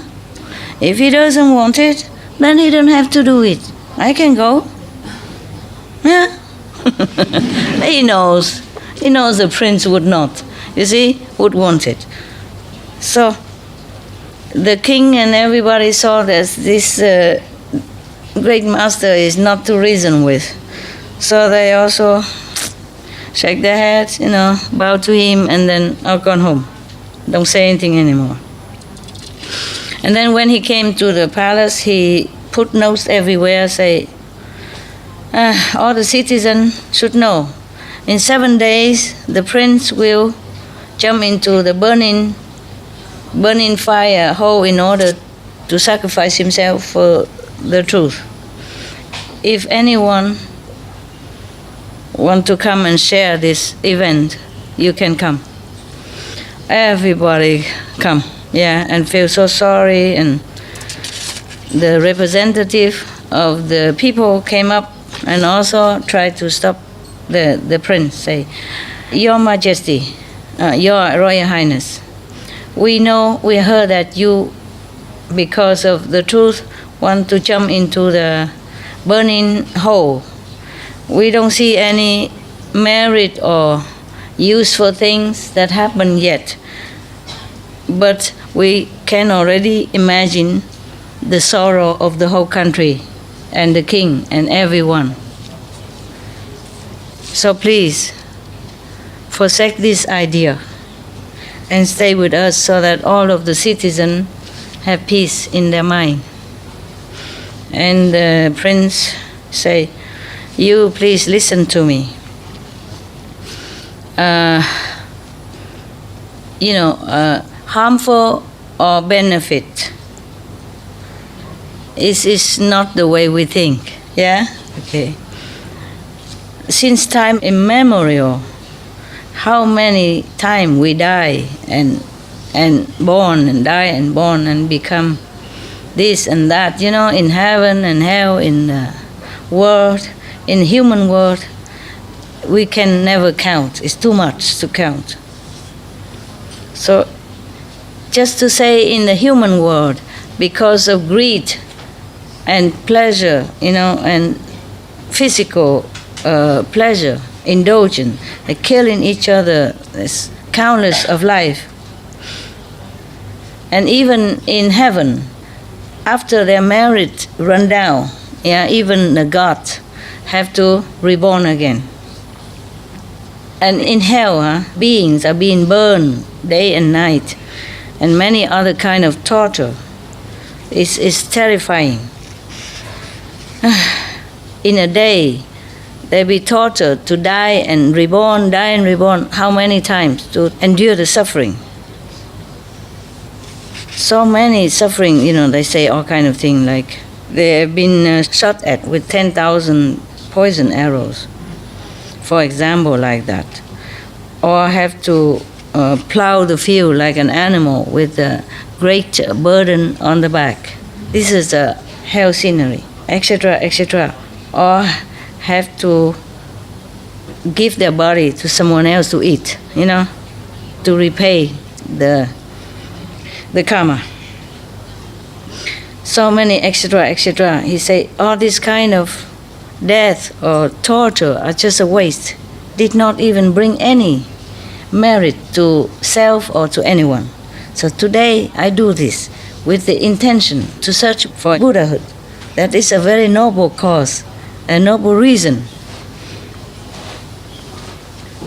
If he doesn't want it, then he don't have to do it. I can go. Yeah. He knows the prince would not. You see, would want it. So the king and everybody saw that this great master is not to reason with. So they also shake their heads, bow to him, and then all gone home. Don't say anything anymore. And then when he came to the palace, he put notes everywhere, say, all the citizens should know, in 7 days, the prince will jump into the burning burn in fire whole in order to sacrifice himself for the truth. If anyone want to come and share this event, you can come. Everybody come, yeah, and feel so sorry. And the representative of the people came up and also tried to stop the prince, say, Your Majesty, Your Royal Highness, we heard that you, because of the truth, want to jump into the burning hole. We don't see any merit or useful things that happen yet, but we can already imagine the sorrow of the whole country and the king and everyone. So please, forsake this idea and stay with us so that all of the citizens have peace in their mind. And the prince say, you please listen to me. Harmful or benefit is not the way we think. Yeah? Okay. Since time immemorial, how many times we die and born and die and born and become this and that, in heaven and hell, in the world, in human world, we can never count. It's too much to count. So just to say in the human world, because of greed and pleasure, and physical pleasure, indulgence, killing each other, there's countless of life. And even in heaven, after their merit run down, even the gods have to reborn again. And in hell, beings are being burned day and night, and many other kind of torture. It's terrifying. In a day, they be tortured to die and reborn, die and reborn. How many times to endure the suffering? So many suffering, they say all kind of things, like they have been shot at with 10,000 poison arrows, for example, like that. Or have to plow the field like an animal with a great burden on the back. This is a hell scenery, etc., etc. Or have to give their body to someone else to eat, to repay the karma. So many, etc., etc. He say, all this kind of death or torture are just a waste. Did not even bring any merit to self or to anyone. So today I do this with the intention to search for Buddhahood. That is a very noble cause, a noble reason.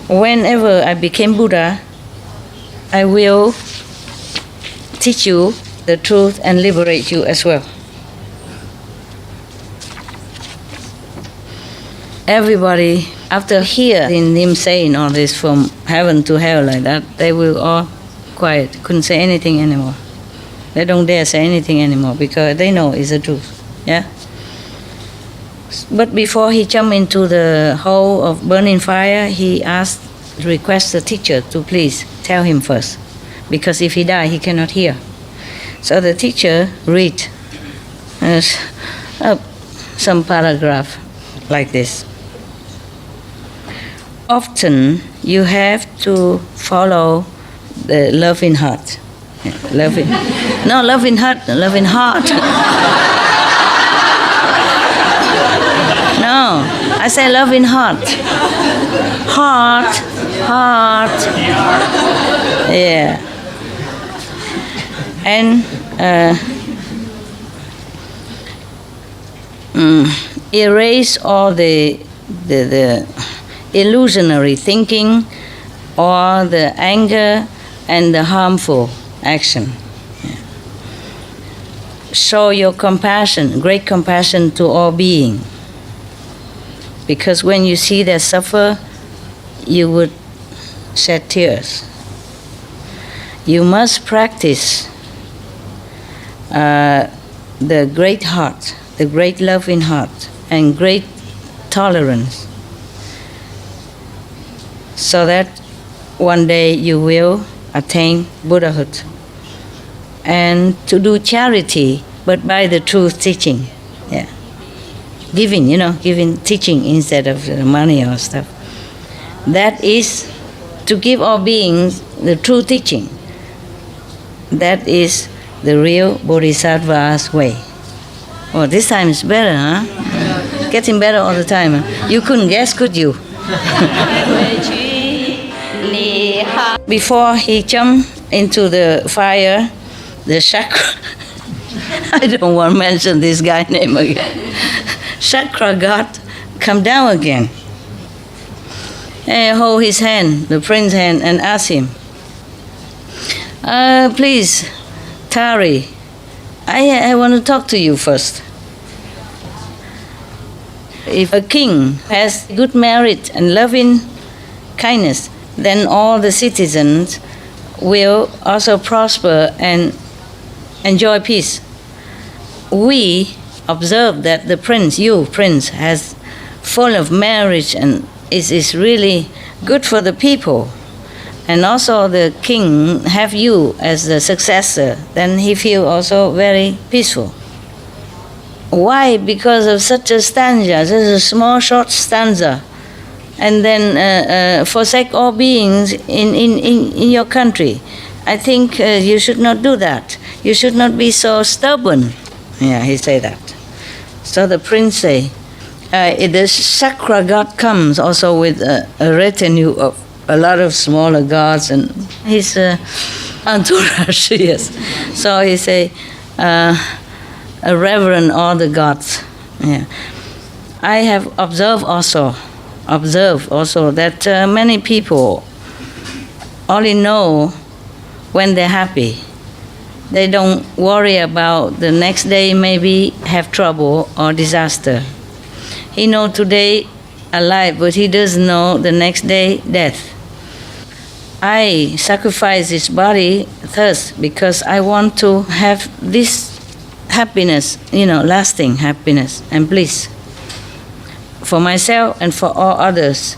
Whenever I became Buddha, I will teach you the truth and liberate you as well. Everybody, after hearing him saying all this from heaven to hell like that, they will all quiet, couldn't say anything anymore. They don't dare say anything anymore because they know it's the truth. Yeah. But before he jumped into the hole of burning fire, he request the teacher to please tell him first, because if he die, he cannot hear. So the teacher read some paragraph like this. Often you have to follow the loving heart. Loving heart. No, I say loving heart. Heart. Yeah. And erase all the illusionary thinking or the anger and the harmful action. Show your compassion, great compassion to all beings. Because when you see them suffer, you would shed tears. you must practice the great heart, the great loving heart, and great tolerance, so that one day you will attain Buddhahood. And to do charity, but by the truth teaching. Yeah. Giving, giving teaching instead of money or stuff. That is to give all beings the true teaching. That is the real Bodhisattva's way. Oh, this time is better, huh? Getting better all the time. Huh? You couldn't guess, could you? Before he jumped into the fire, the chakra, I don't want to mention this guy's name again. Chakra god come down again and hold his hand, the prince's hand, and ask him, please, Tari, I want to talk to you first. If a king has good merit and loving kindness, then all the citizens will also prosper and enjoy peace. We observe that the prince, has full of merit and is really good for the people. And also the king have you as the successor, then he feel also very peaceful. Why? Because of such a stanza, such a small short stanza, and then forsake all beings in your country. I think you should not do that. You should not be so stubborn. Yeah, he say that. So the prince say, the Chakra god comes also with a retinue of a lot of smaller gods and his entourage, yes. So he say, reverend all the gods. Yeah. I have observed also that many people only know when they're happy. They don't worry about the next day maybe have trouble or disaster. He know today alive, but he doesn't know the next day death. I sacrifice this body thus because I want to have this happiness, lasting happiness and bliss for myself and for all others.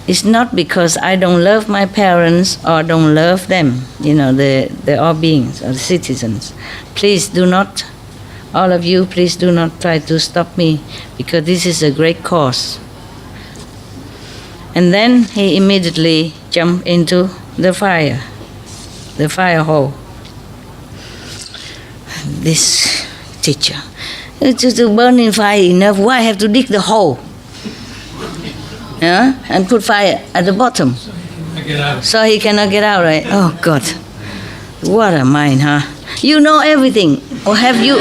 It's not because I don't love my parents or don't love them, the all beings or the citizens. Please do not, all of you, please do not try to stop me, because this is a great cause. And then he immediately jumped into the fire hole. This teacher, it's just a burning fire enough, why have to dig the hole? Yeah? And put fire at the bottom. So he cannot get out, right? Oh God, what a mind, huh? You know everything, or have you?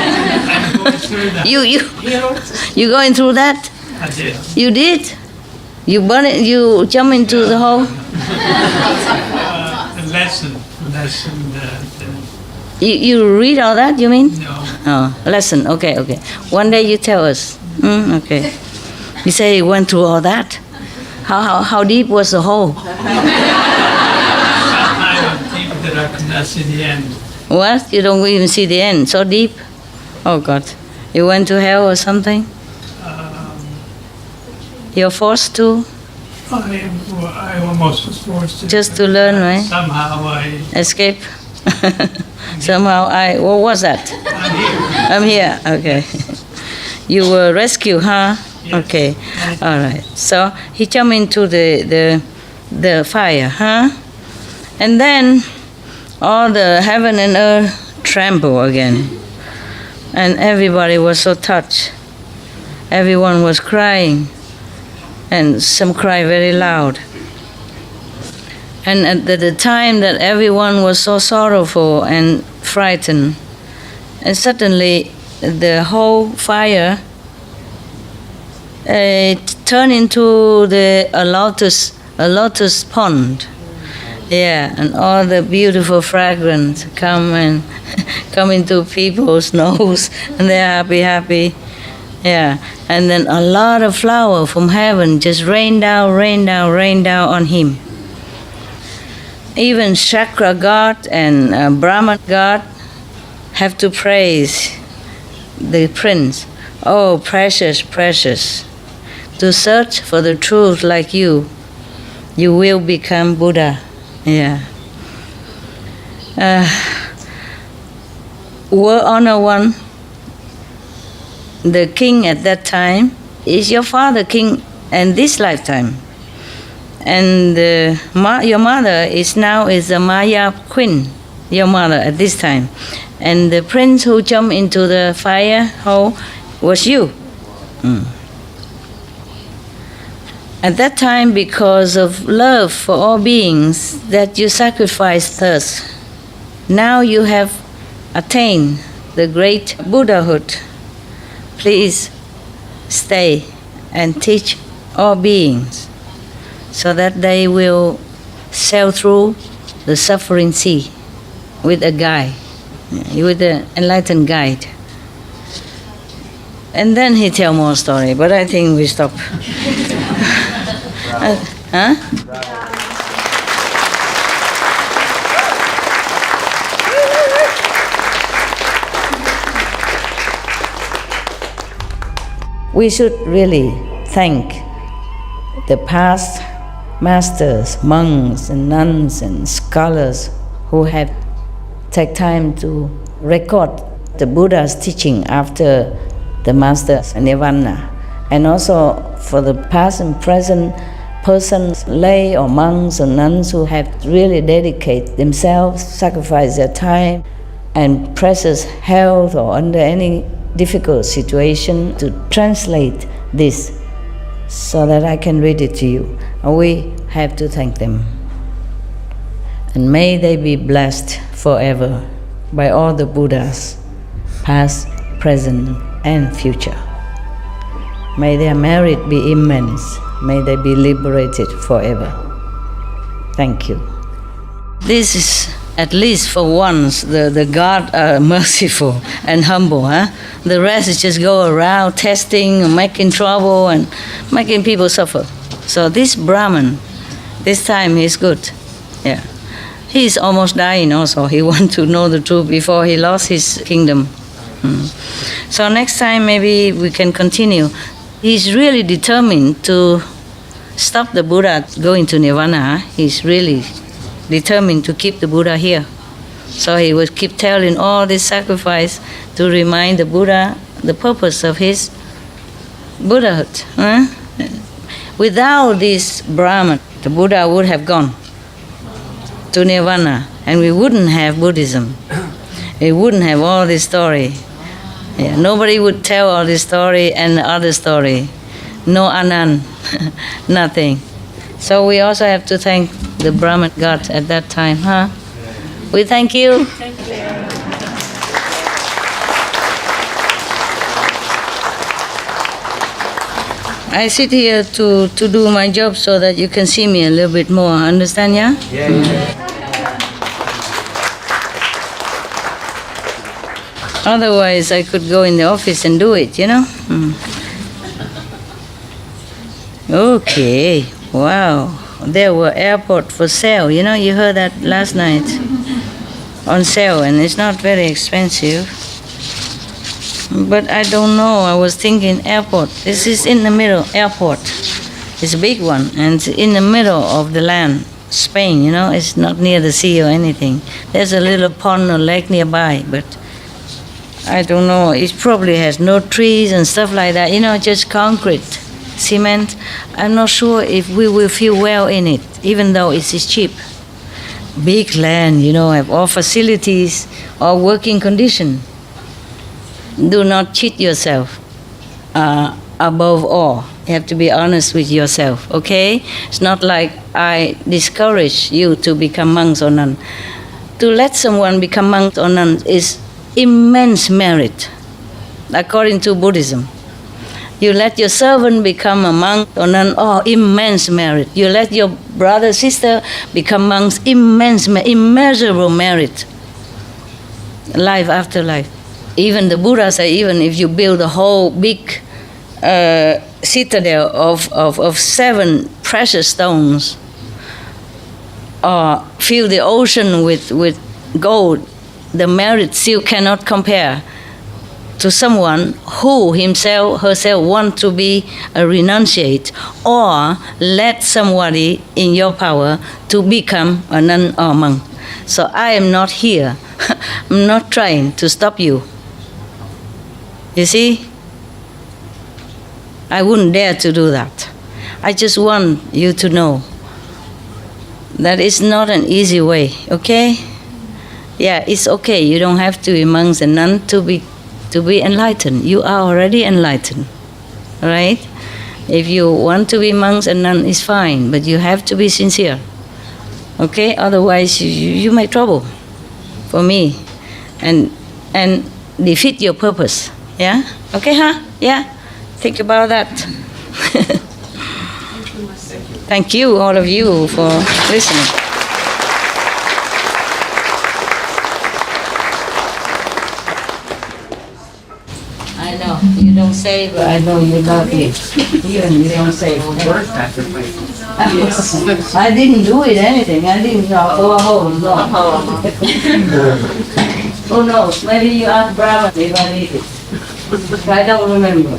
You going through that? I did. You did? You burn it? You jump into the hole? The lesson. You read all that? You mean? No. Oh, lesson. Okay. One day you tell us. Okay. You say you went through all that. How deep was the hole? Sometimes deep that I could not see the end. What? You don't even see the end? So deep? Oh God. You went to hell or something? You're forced to? I almost was forced to. Just to learn, right? Somehow I... Escape? Somehow what was that? I'm here. Okay. You were rescued, huh? Yes. Okay. All right. So he jumped into the fire, huh? And then all the heaven and earth trembled again. And everybody was so touched. Everyone was crying. And some cried very loud. And at the time that everyone was so sorrowful and frightened, and suddenly the whole fire turned into a lotus pond. Yeah, and all the beautiful fragrance come into people's nose, and they're happy. Yeah, and then a lot of flower from heaven just rain down on him. Even chakra god and Brahman god have to praise the prince. Oh, precious, precious. To search for the truth like you will become Buddha. Yeah. World Honor One, the king at that time, is your father king in this lifetime. And your mother is now the Maya queen, your mother at this time. And the prince who jumped into the fire hole was you. At that time, because of love for all beings, that you sacrificed thirst. Now you have attained the great Buddhahood. Please stay and teach all beings so that they will sail through the suffering sea with a guide, with an enlightened guide. And then he tell more story, but I think we stop. Huh? We should really thank the past masters, monks and nuns and scholars who have taken time to record the Buddha's teaching after the master's nirvana, and also for the past and present persons, lay or monks or nuns who have really dedicated themselves, sacrificed their time and precious health or under any difficult situation to translate this so that I can read it to you. And we have to thank them. And may they be blessed forever by all the Buddhas, past, present, and future. May their merit be immense. May they be liberated forever. Thank you. This is, at least for once, the God are merciful and humble. The rest is just go around testing, making trouble, and making people suffer. So this Brahman, this time he's good. Yeah, he's almost dying also. He wants to know the truth before he lost his kingdom. So next time maybe we can continue. He's really determined to stop the Buddha going to Nirvana. He's really determined to keep the Buddha here. So he would keep telling all this sacrifice to remind the Buddha the purpose of his Buddhahood. Without this Brahman, the Buddha would have gone to Nirvana and we wouldn't have Buddhism. We wouldn't have all this story. Yeah, nobody would tell all this story and the other story. No Anand, nothing. So we also have to thank the Brahman God at that time, huh? We thank you. Thank you. I sit here to do my job so that you can see me a little bit more. Understand, yeah? Yeah. Otherwise, I could go in the office and do it, you know? Okay, wow. There were airport for sale, you know, you heard that last night. On sale, and it's not very expensive. But I don't know, I was thinking airport. This is in the middle, airport. It's a big one, and it's in the middle of the land. Spain, you know, it's not near the sea or anything. There's a little pond or lake nearby, but I don't know, it probably has no trees and stuff like that, you know, just concrete, cement. I'm not sure if we will feel well in it, even though it is cheap. Big land, you know, have all facilities, all working condition. Do not cheat yourself. Above all, you have to be honest with yourself, okay? It's not like I discourage you to become monks or nuns. To let someone become monk or nun is immense merit, according to Buddhism. You let your servant become a monk or nun, oh, immense merit. You let your brother, sister become monks, immeasurable merit. Life after life. Even the Buddha say, even if you build a whole big citadel of 7 precious stones, or fill the ocean with gold, the merit still cannot compare to someone who herself want to be a renunciate, or let somebody in your power to become a nun or monk. So I am not here. I'm not trying to stop you. You see? I wouldn't dare to do that. I just want you to know that it's not an easy way, okay? Yeah, it's okay. You don't have to be monks and nuns to be enlightened. You are already enlightened, right? If you want to be monks and nuns, it's fine, but you have to be sincere, okay? Otherwise, you make trouble for me, and defeat your purpose. Yeah. Okay, huh? Yeah. Think about that. Thank you, all of you, for listening. I know you don't say, but I know you love me. Even you don't say. I didn't do it anything. I didn't go home. No. Who knows? Maybe you ask Brahma if I did it. I don't remember.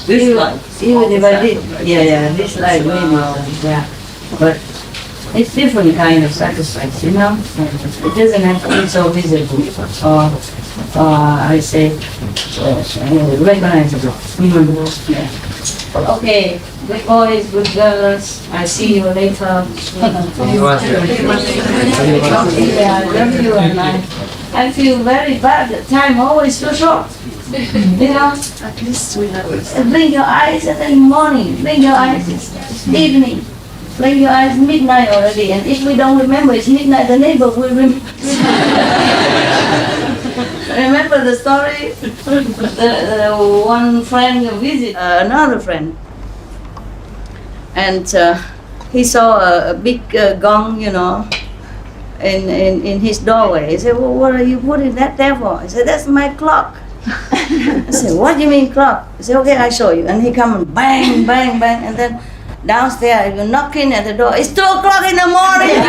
This life. Even if I did, yeah, this life maybe, yeah. But it's different kind of sacrifice, you know. It doesn't have to be so visible, or I say, recognizable. Yeah. Okay, good boys, good girls. I see you later. Yeah, I love you, and I feel very bad. The time always so short. You know, At least we have it. blink your eyes at the morning, blink your eyes it's evening, blink your eyes midnight already, and if we don't remember it's midnight, the neighbor will remember. Remember the story? The one friend visit another friend, and he saw a big gong, you know, in his doorway. He said, well, what are you putting that there for? He said, that's my clock. I said, what do you mean clock? He said, okay, I'll show you. And he come and bang, bang, bang, and then downstairs, you're knocking at the door. It's 2 o'clock in the morning.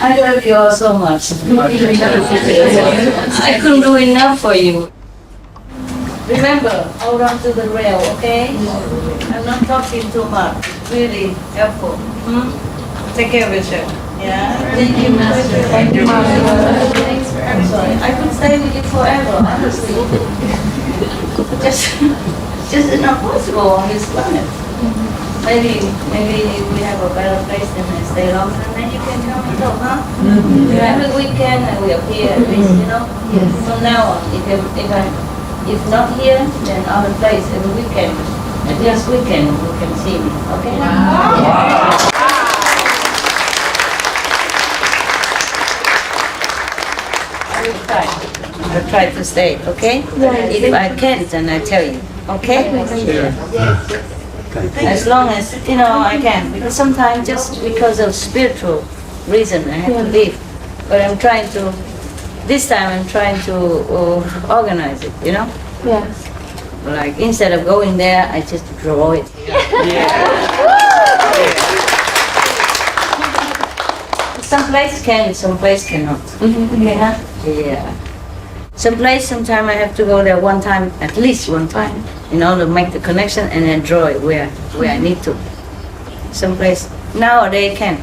I love you all so much. I couldn't do enough for you. Remember, hold on to the rail, okay? I'm not talking too much. Really helpful. Take care of yourself. Yeah. Thank you, Master. Thank you, Master. Thanks for everything. I'm sorry. I could stay with you forever, honestly. just not possible on this planet. Maybe we have a better place than I stay longer, and then you can come and talk, huh? Every weekend we appear at least, you know. Yes. From now on, if not here, then other place every weekend. And this weekend you can see me. Okay? Wow. I'll try to stay, okay? Yes. If I can't, then I tell you, okay? As long as, you know, I can. Because sometimes just because of spiritual reason I have to leave. But I'm trying to, this time I'm trying to organize it, you know? Yes. Like instead of going there, I just draw it. Some place can, some place cannot. Okay, huh? Yeah. Some place, sometime I have to go there one time, at least one time, in order to make the connection and then draw it where I need to. Some place nowadays can.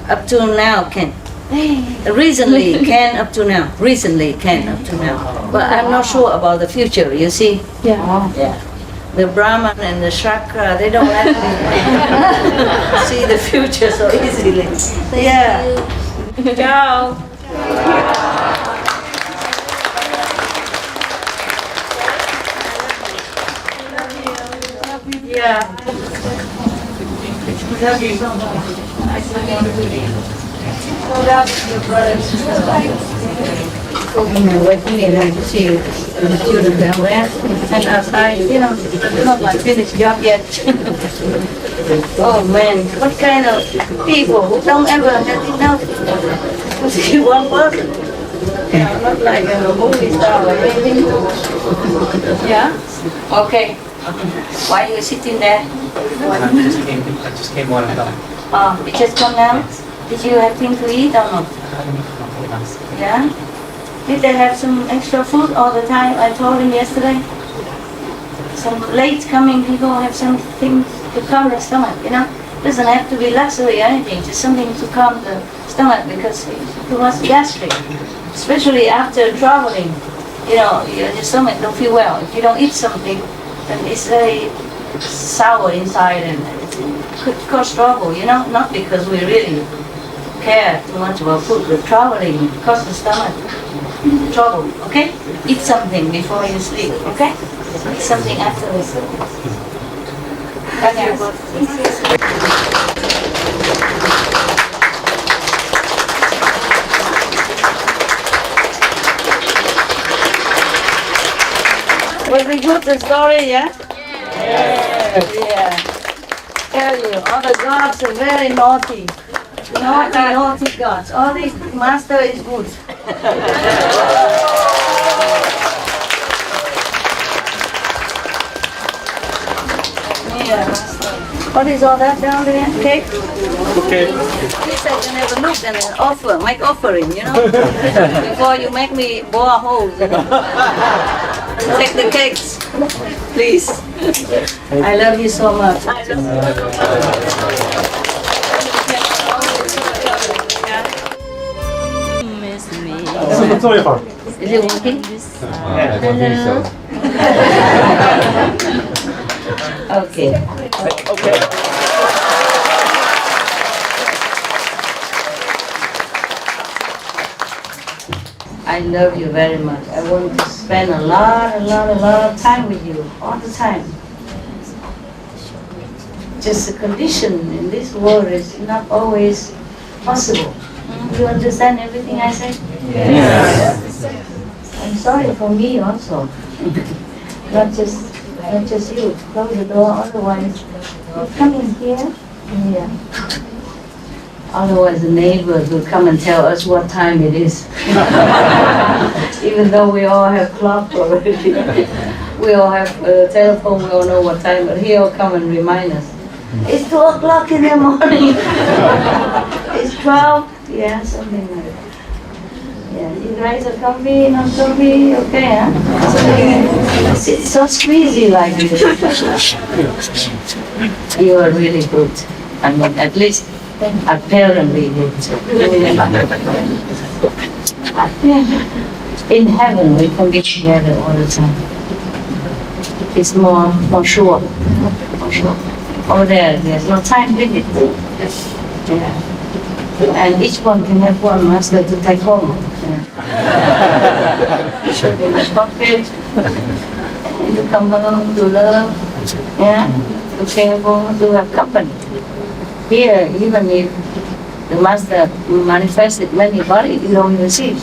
Up to now can. Recently can up to now. Recently can up to now. But I'm not sure about the future, you see? Yeah. Yeah. The Brahman and the Chakra, they don't let me see the future so easily. Yeah. Ciao. Yeah. Love you so much. So that's your brothers. With me and to see the children down there. And outside, you know, not my finished job yet. Oh man, what kind of people who don't ever have enough to see one person? Not like a movie star or anything. Yeah? Okay. Why are you sitting there? I just came one of them. Oh, you just come now? Did you have things to eat or not? Yeah? Did they have some extra food all the time? I told him yesterday. Some late coming people have something to calm the stomach, you know? Doesn't have to be luxury or anything, just something to calm the stomach because it's too much gastric. Especially after traveling, you know, your stomach don't feel well. If you don't eat something, then it's very sour inside and it could cause trouble, you know? Not because we really care too much about food, but traveling causes the stomach trouble, okay? Eat something before you sleep, okay? Eat something after the sleep. Was it good, the story, yeah? Yeah. Tell you, all the gods are very naughty. Naughty gods. Only master is good. Yeah, master. What is all that down there? Cake? Okay. He said you never look and then make offering, you know? Before you make me bore holes, you know? Take the cakes, please. I love you so much. I love you. Is it working? Yeah, I don't think so. Okay. Okay. I love you very much. I want to spend a lot of time with you all the time. Just the condition in this world is not always possible. You understand everything I say? Yes. I'm sorry for me also. not just you. Close the door, otherwise you come in here. Yeah. Otherwise the neighbors will come and tell us what time it is. Even though we all have clock already. We all have telephone, we all know what time, but he'll come and remind us. It's 2 o'clock in the morning. It's 12. Yeah, something like that. Yeah, you guys are comfy, not comfy, okay, huh? It's so squeezy like this. You are really good. I mean, at least apparently good. In heaven, we can be together all the time. It's more sure. More sure. Over there's no time limit. Yeah. And each one can have one master to take home. Should be my pocket. You come home to love, yeah, to travel, to have company. Here, even if the master manifested many bodies, you don't even see.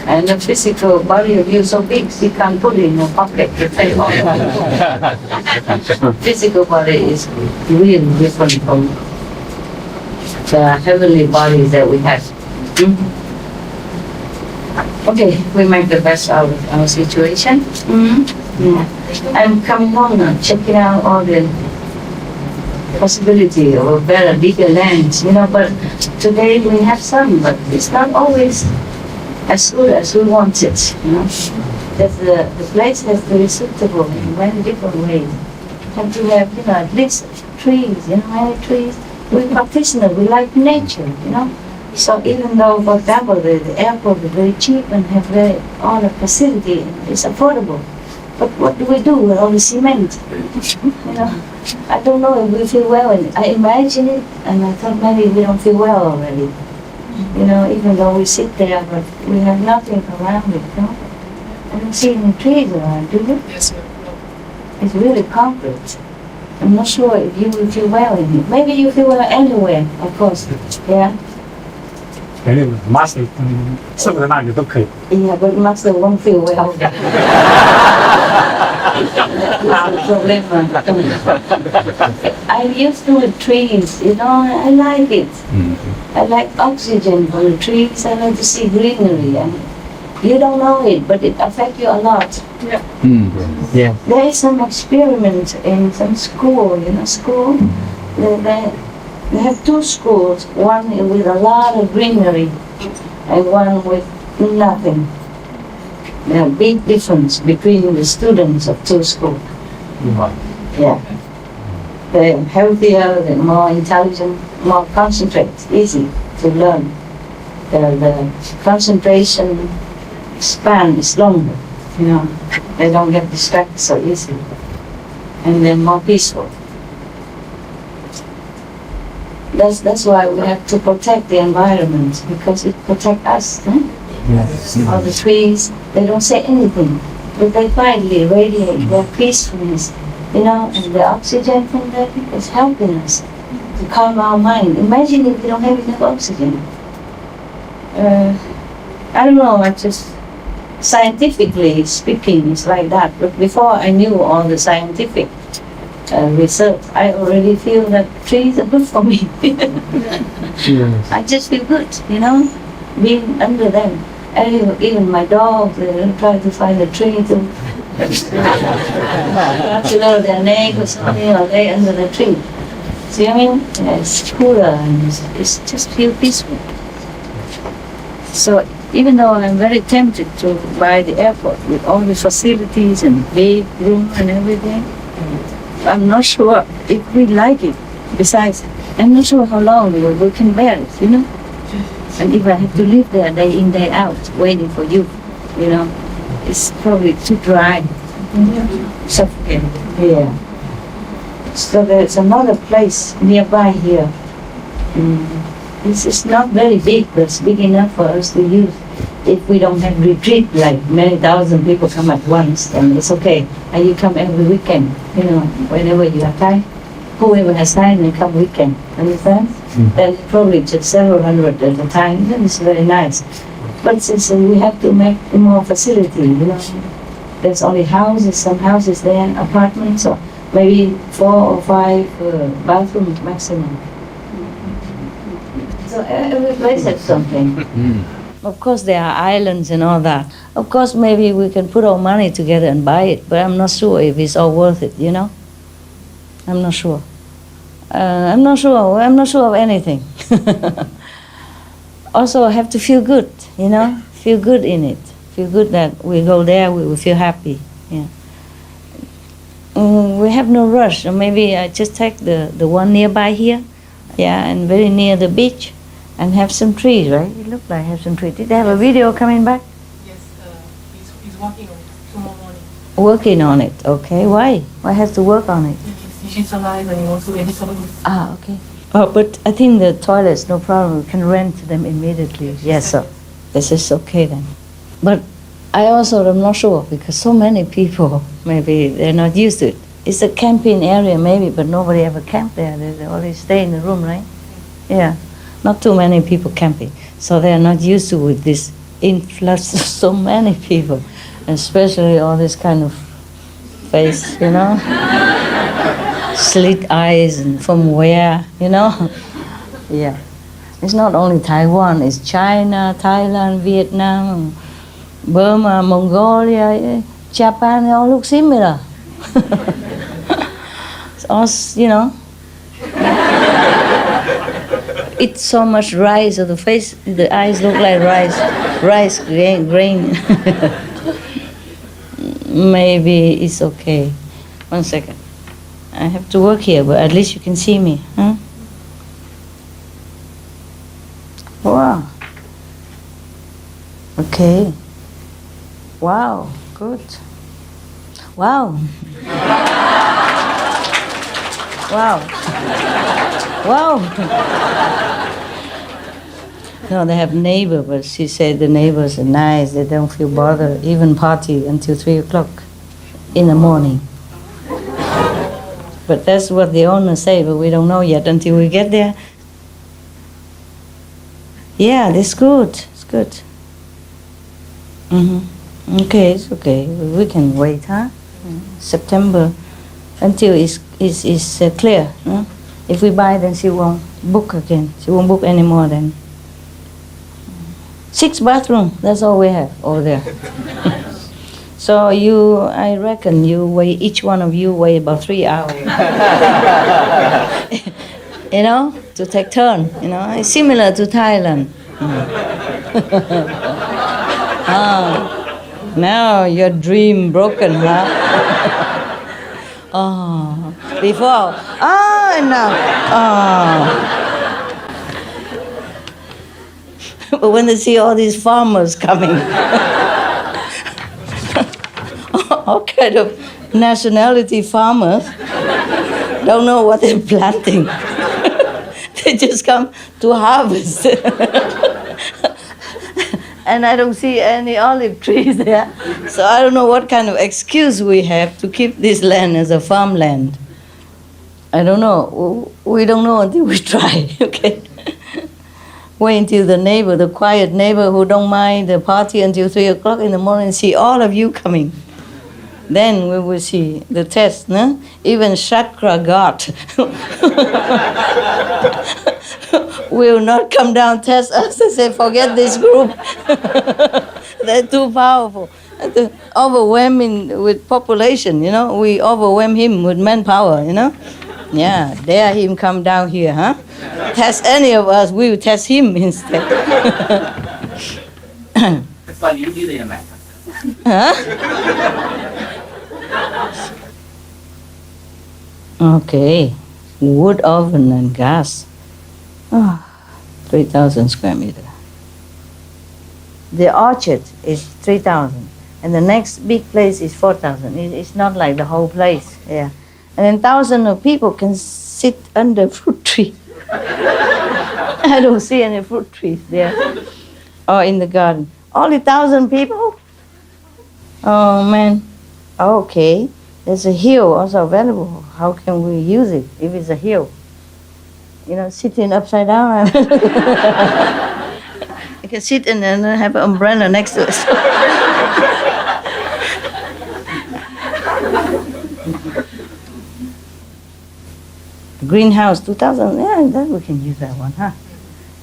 And the physical body of you so big, you can't put it in your pocket to take all that. Physical body is really different from the heavenly bodies that we have. Okay, we make the best out of our situation. Yeah. I'm coming home now, checking out all the possibility of a better, bigger land, you know, but today we have some, but it's not always as good as we want it, you know. That the place has to be suitable in many different ways. And to have, you know, at least trees, you know, many trees. We practitioners, we like nature, you know. So even though, for example, the airport is very cheap and have all the facility, it's affordable. But what do we do with all the cement? You know, I don't know if we feel well in it. I imagine it, and I thought maybe we don't feel well already. You know, even though we sit there, but we have nothing around it, you know. I don't see any trees around, do you? Yes, sir. It's really concrete. I'm not sure if you will feel well in it. Maybe you feel well anywhere, of course. Yeah? 全力 master 是不是那里都可以？ Yeah, but master won't feel well. I'm used to the trees, you know, I like it. I like oxygen from the trees, I like to see greenery, and you don't know it, but it affects you a lot. Yeah. There is some experiment in some school, school. They have two schools, one with a lot of greenery and one with nothing. There are big difference between the students of two schools. Yeah. They're healthier, they're more intelligent, more concentrated, easy to learn. The concentration span is longer, They don't get distracted so easily. And they're more peaceful. That's why we have to protect the environment, because it protects us. Yes. All the trees, they don't say anything, but they quietly radiate their peacefulness, and the oxygen from them is helping us to calm our mind. Imagine if we don't have enough oxygen. I don't know, scientifically speaking, it's like that. But before I knew all the scientific research, I already feel that trees are good for me. Yes. I just feel good, being under them. And even my dogs, they try to find a tree to know their neck or something, or lay under the tree. See what I mean? Yeah, it's cooler and it's just feel peaceful. So even though I'm very tempted to buy the airport with all the facilities and big room and everything, I'm not sure if we like it. Besides, I'm not sure how long we can bear it, And if I have to live there day in, day out, waiting for you, it's probably too dry, suffocating. Yeah. So there's another place nearby here. This is not very big, but it's big enough for us to use. If we don't have retreat, like many thousand people come at once, then it's okay. And you come every weekend, whenever you have time. Whoever has time, they come weekend. Understand? Then probably just several hundred at a time. Then it's very nice. But since we have to make more facility, there's only houses, some houses there, apartments, or maybe 4 or 5 bathrooms maximum. So every place has something. Of course, there are islands and all that. Of course, maybe we can put our money together and buy it, but I'm not sure if it's all worth it, I'm not sure. I'm not sure of anything. Also, I have to feel good, feel good in it. Feel good that we go there, we will feel happy. Yeah. We have no rush, or maybe I just take the one nearby here, and very near the beach, and have some trees, right? It looked like have some trees. Did they have a video coming back? Yes, he's working on it tomorrow morning. Working on it, okay. Why? Why have to work on it? She's alive and he wants to edit some of it. Ah, okay. Oh, but I think the toilets, no problem. We can rent them immediately. Yes, sir. This is okay then. But I also am not sure, because so many people, maybe they're not used to it. It's a camping area maybe, but nobody ever camp there. They always stay in the room, right? Yeah. Not too many people camping. So they're not used to with this influx of so many people, especially all this kind of face, slit eyes and from where, Yeah. It's not only Taiwan, it's China, Thailand, Vietnam, Burma, Mongolia, Japan, they all look similar. It's all, It's so much rice, so the eyes look like rice grain. Maybe it's okay. 1 second. I have to work here, but at least you can see me, huh? Wow. Okay. Wow, good. Wow. Wow. Wow. No, they have neighbor, but she said the neighbors are nice. They don't feel bothered, even party until 3 o'clock in the morning. But that's what the owner say, but we don't know yet until we get there. Yeah, that's good. It's good. Okay, it's okay. We can wait, huh? September, until it's clear. If we buy, then she won't book again. She won't book anymore then. 6 bathrooms, that's all we have over there. So I reckon each one of you weigh about 3 hours. To take turn, it's similar to Thailand. Now your dream broken, huh? Before, now, But when they see all these farmers coming, all kind of nationality farmers, don't know what they're planting. They just come to harvest. And I don't see any olive trees there. So I don't know what kind of excuse we have to keep this land as a farmland. I don't know. We don't know until we try, okay? Wait until the quiet neighbor who don't mind the party until 3 o'clock in the morning, see all of you coming. Then we will see the test, no? Even Chakra God will not come down test us and say, forget this group. They're too powerful. Overwhelming with population, we overwhelm him with manpower, Yeah, dare him come down here, huh? Test any of us, we will test him instead. Huh? Okay, wood oven and gas. 3,000 square meter. The orchard is 3,000, and the next big place is 4,000. It's not like the whole place, yeah. And then thousands of people can sit under fruit tree. I don't see any fruit trees there, or in the garden. Only 1,000 people? Oh man, okay. There's a hill also available. How can we use it if it's a hill? Sitting upside down. You can sit and then have an umbrella next to it. Greenhouse, 2,000. Yeah, that we can use that one, huh?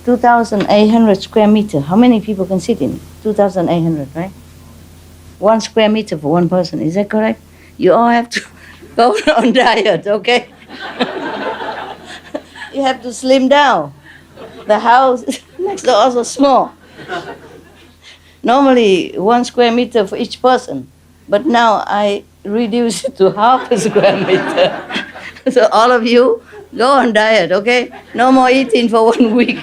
2,800 square meter. How many people can sit in it? 2,800, right? 1 square meter for one person. Is that correct? You all have to go on diet, okay? You have to slim down. The house next door also small. Normally 1 square meter for each person, but now I reduce it to half a square meter. So all of you go on diet, okay? No more eating for 1 week.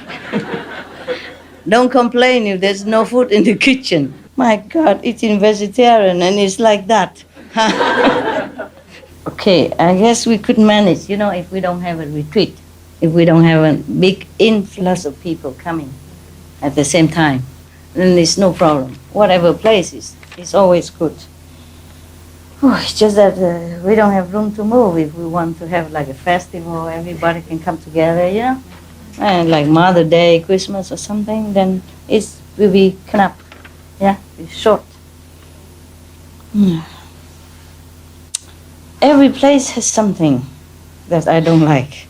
Don't complain if there's no food in the kitchen. My God, eating vegetarian and it's like that. Okay, I guess we could manage, if we don't have a retreat, if we don't have a big influx of people coming at the same time, then there's no problem. Whatever place is, it's always good. It's just that we don't have room to move if we want to have like a festival, everybody can come together, and like Mother Day, Christmas or something, then it will be knap, it's short. Every place has something that I don't like,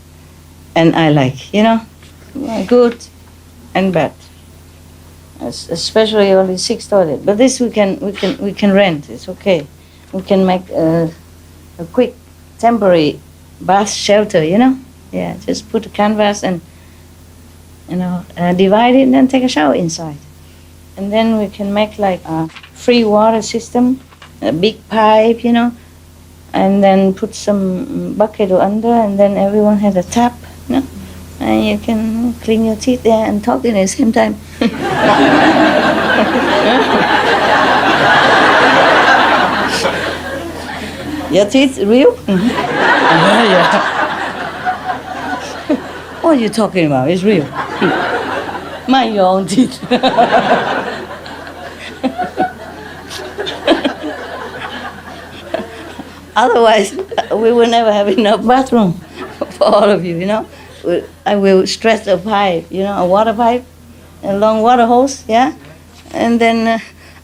and I like, good and bad. Especially only 6 toilets, but this we can rent. It's okay. We can make a quick temporary bath shelter. Yeah, just put a canvas and divide it and then take a shower inside, and then we can make like a free water system, a big pipe, and then put some bucket under, and then everyone has a tap, and you can clean your teeth there and talk at the same time. Your teeth real? Yeah. What are you talking about? It's real. Mind your own teeth. Otherwise, we will never have enough bathroom for all of you, I will stretch a pipe, a water pipe, a long water hose, and then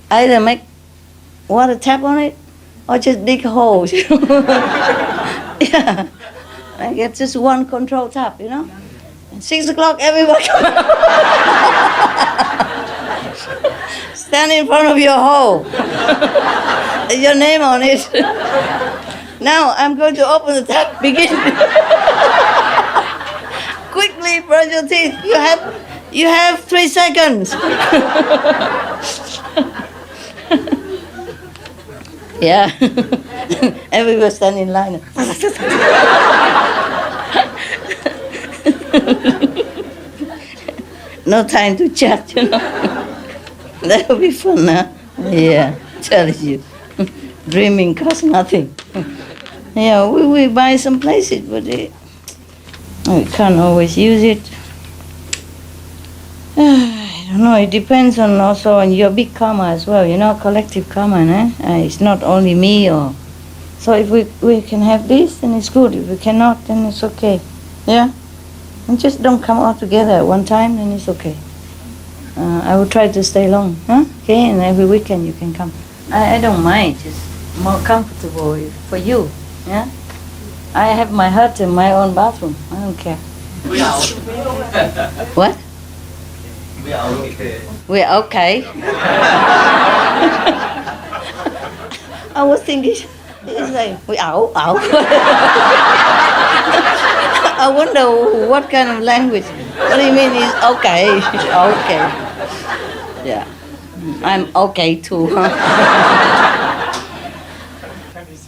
either make water tap on it, or just dig holes. Yeah, I get just one control tab, you know. And 6 o'clock, everybody come out. Stand in front of your hole. Your name on it. Now I'm going to open the tap. Begin. Quickly brush your teeth. You have 3 seconds. Yeah. Everyone stand in line. No time to chat, you know. That will be fun, huh? Yeah, tell you. Dreaming costs nothing. Yeah, we buy some places, but we can't always use it. I don't know, it depends also on your big karma as well, you know, collective karma, it's not only me or... So if we can have this, then it's good. If we cannot, then it's okay. Yeah? And just don't come all together at one time, then it's okay. I will try to stay long, huh? Okay, and every weekend you can come. I don't mind, just more comfortable for you, yeah? I have my hut and my own bathroom. I don't care. What? We're okay. I was thinking, it's like, we out. I wonder what kind of language. What do you mean it's okay? Okay. Yeah. I'm okay too, huh?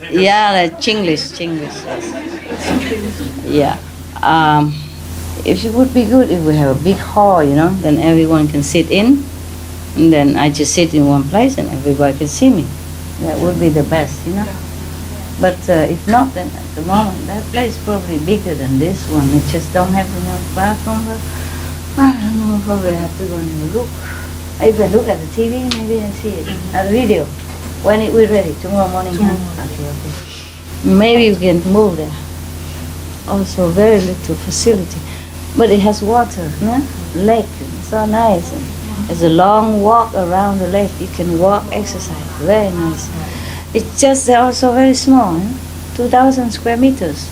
Yeah, like Chinglish, yes. Yeah. If it would be good if we have a big hall, you know, then everyone can sit in. And then I just sit in one place and everybody can see me. That would be the best, you know. But if not, then at the moment, that place is probably bigger than this one. It just don't have enough bathroom. But I don't know, probably have to go and have a look. If I look at the TV, maybe I see it. At the video. When we're ready, tomorrow morning. Okay. Maybe we can move there. Also, very little facility. But it has water, no? Lake, it's so nice. It's a long walk around the lake. You can walk, exercise, very nice. It's just they're also very small, 2,000 square meters.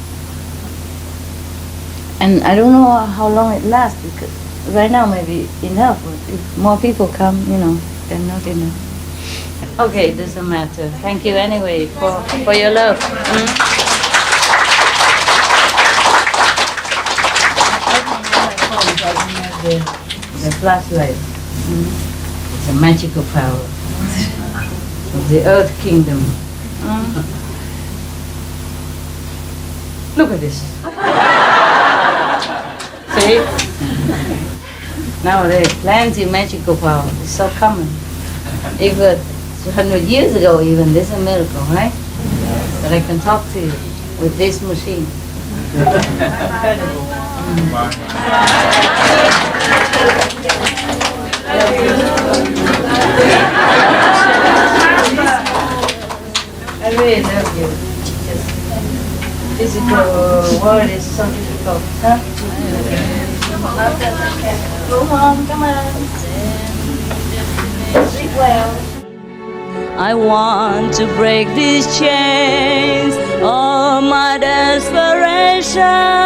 And I don't know how long it lasts, because right now maybe enough, but if more people come, you know, then not enough. Okay, it doesn't matter. Thank you anyway for your love. The flashlight. It's a magical power of the Earth Kingdom. Look at this. See? Now there's plenty of magical power. It's so common. Even 100 years ago, even this is a miracle, right? That I can talk to you with this machine. I really love you. Physical world is so difficult, huh? Go home, come on. Sleep well. I want to break these chains of my desperation.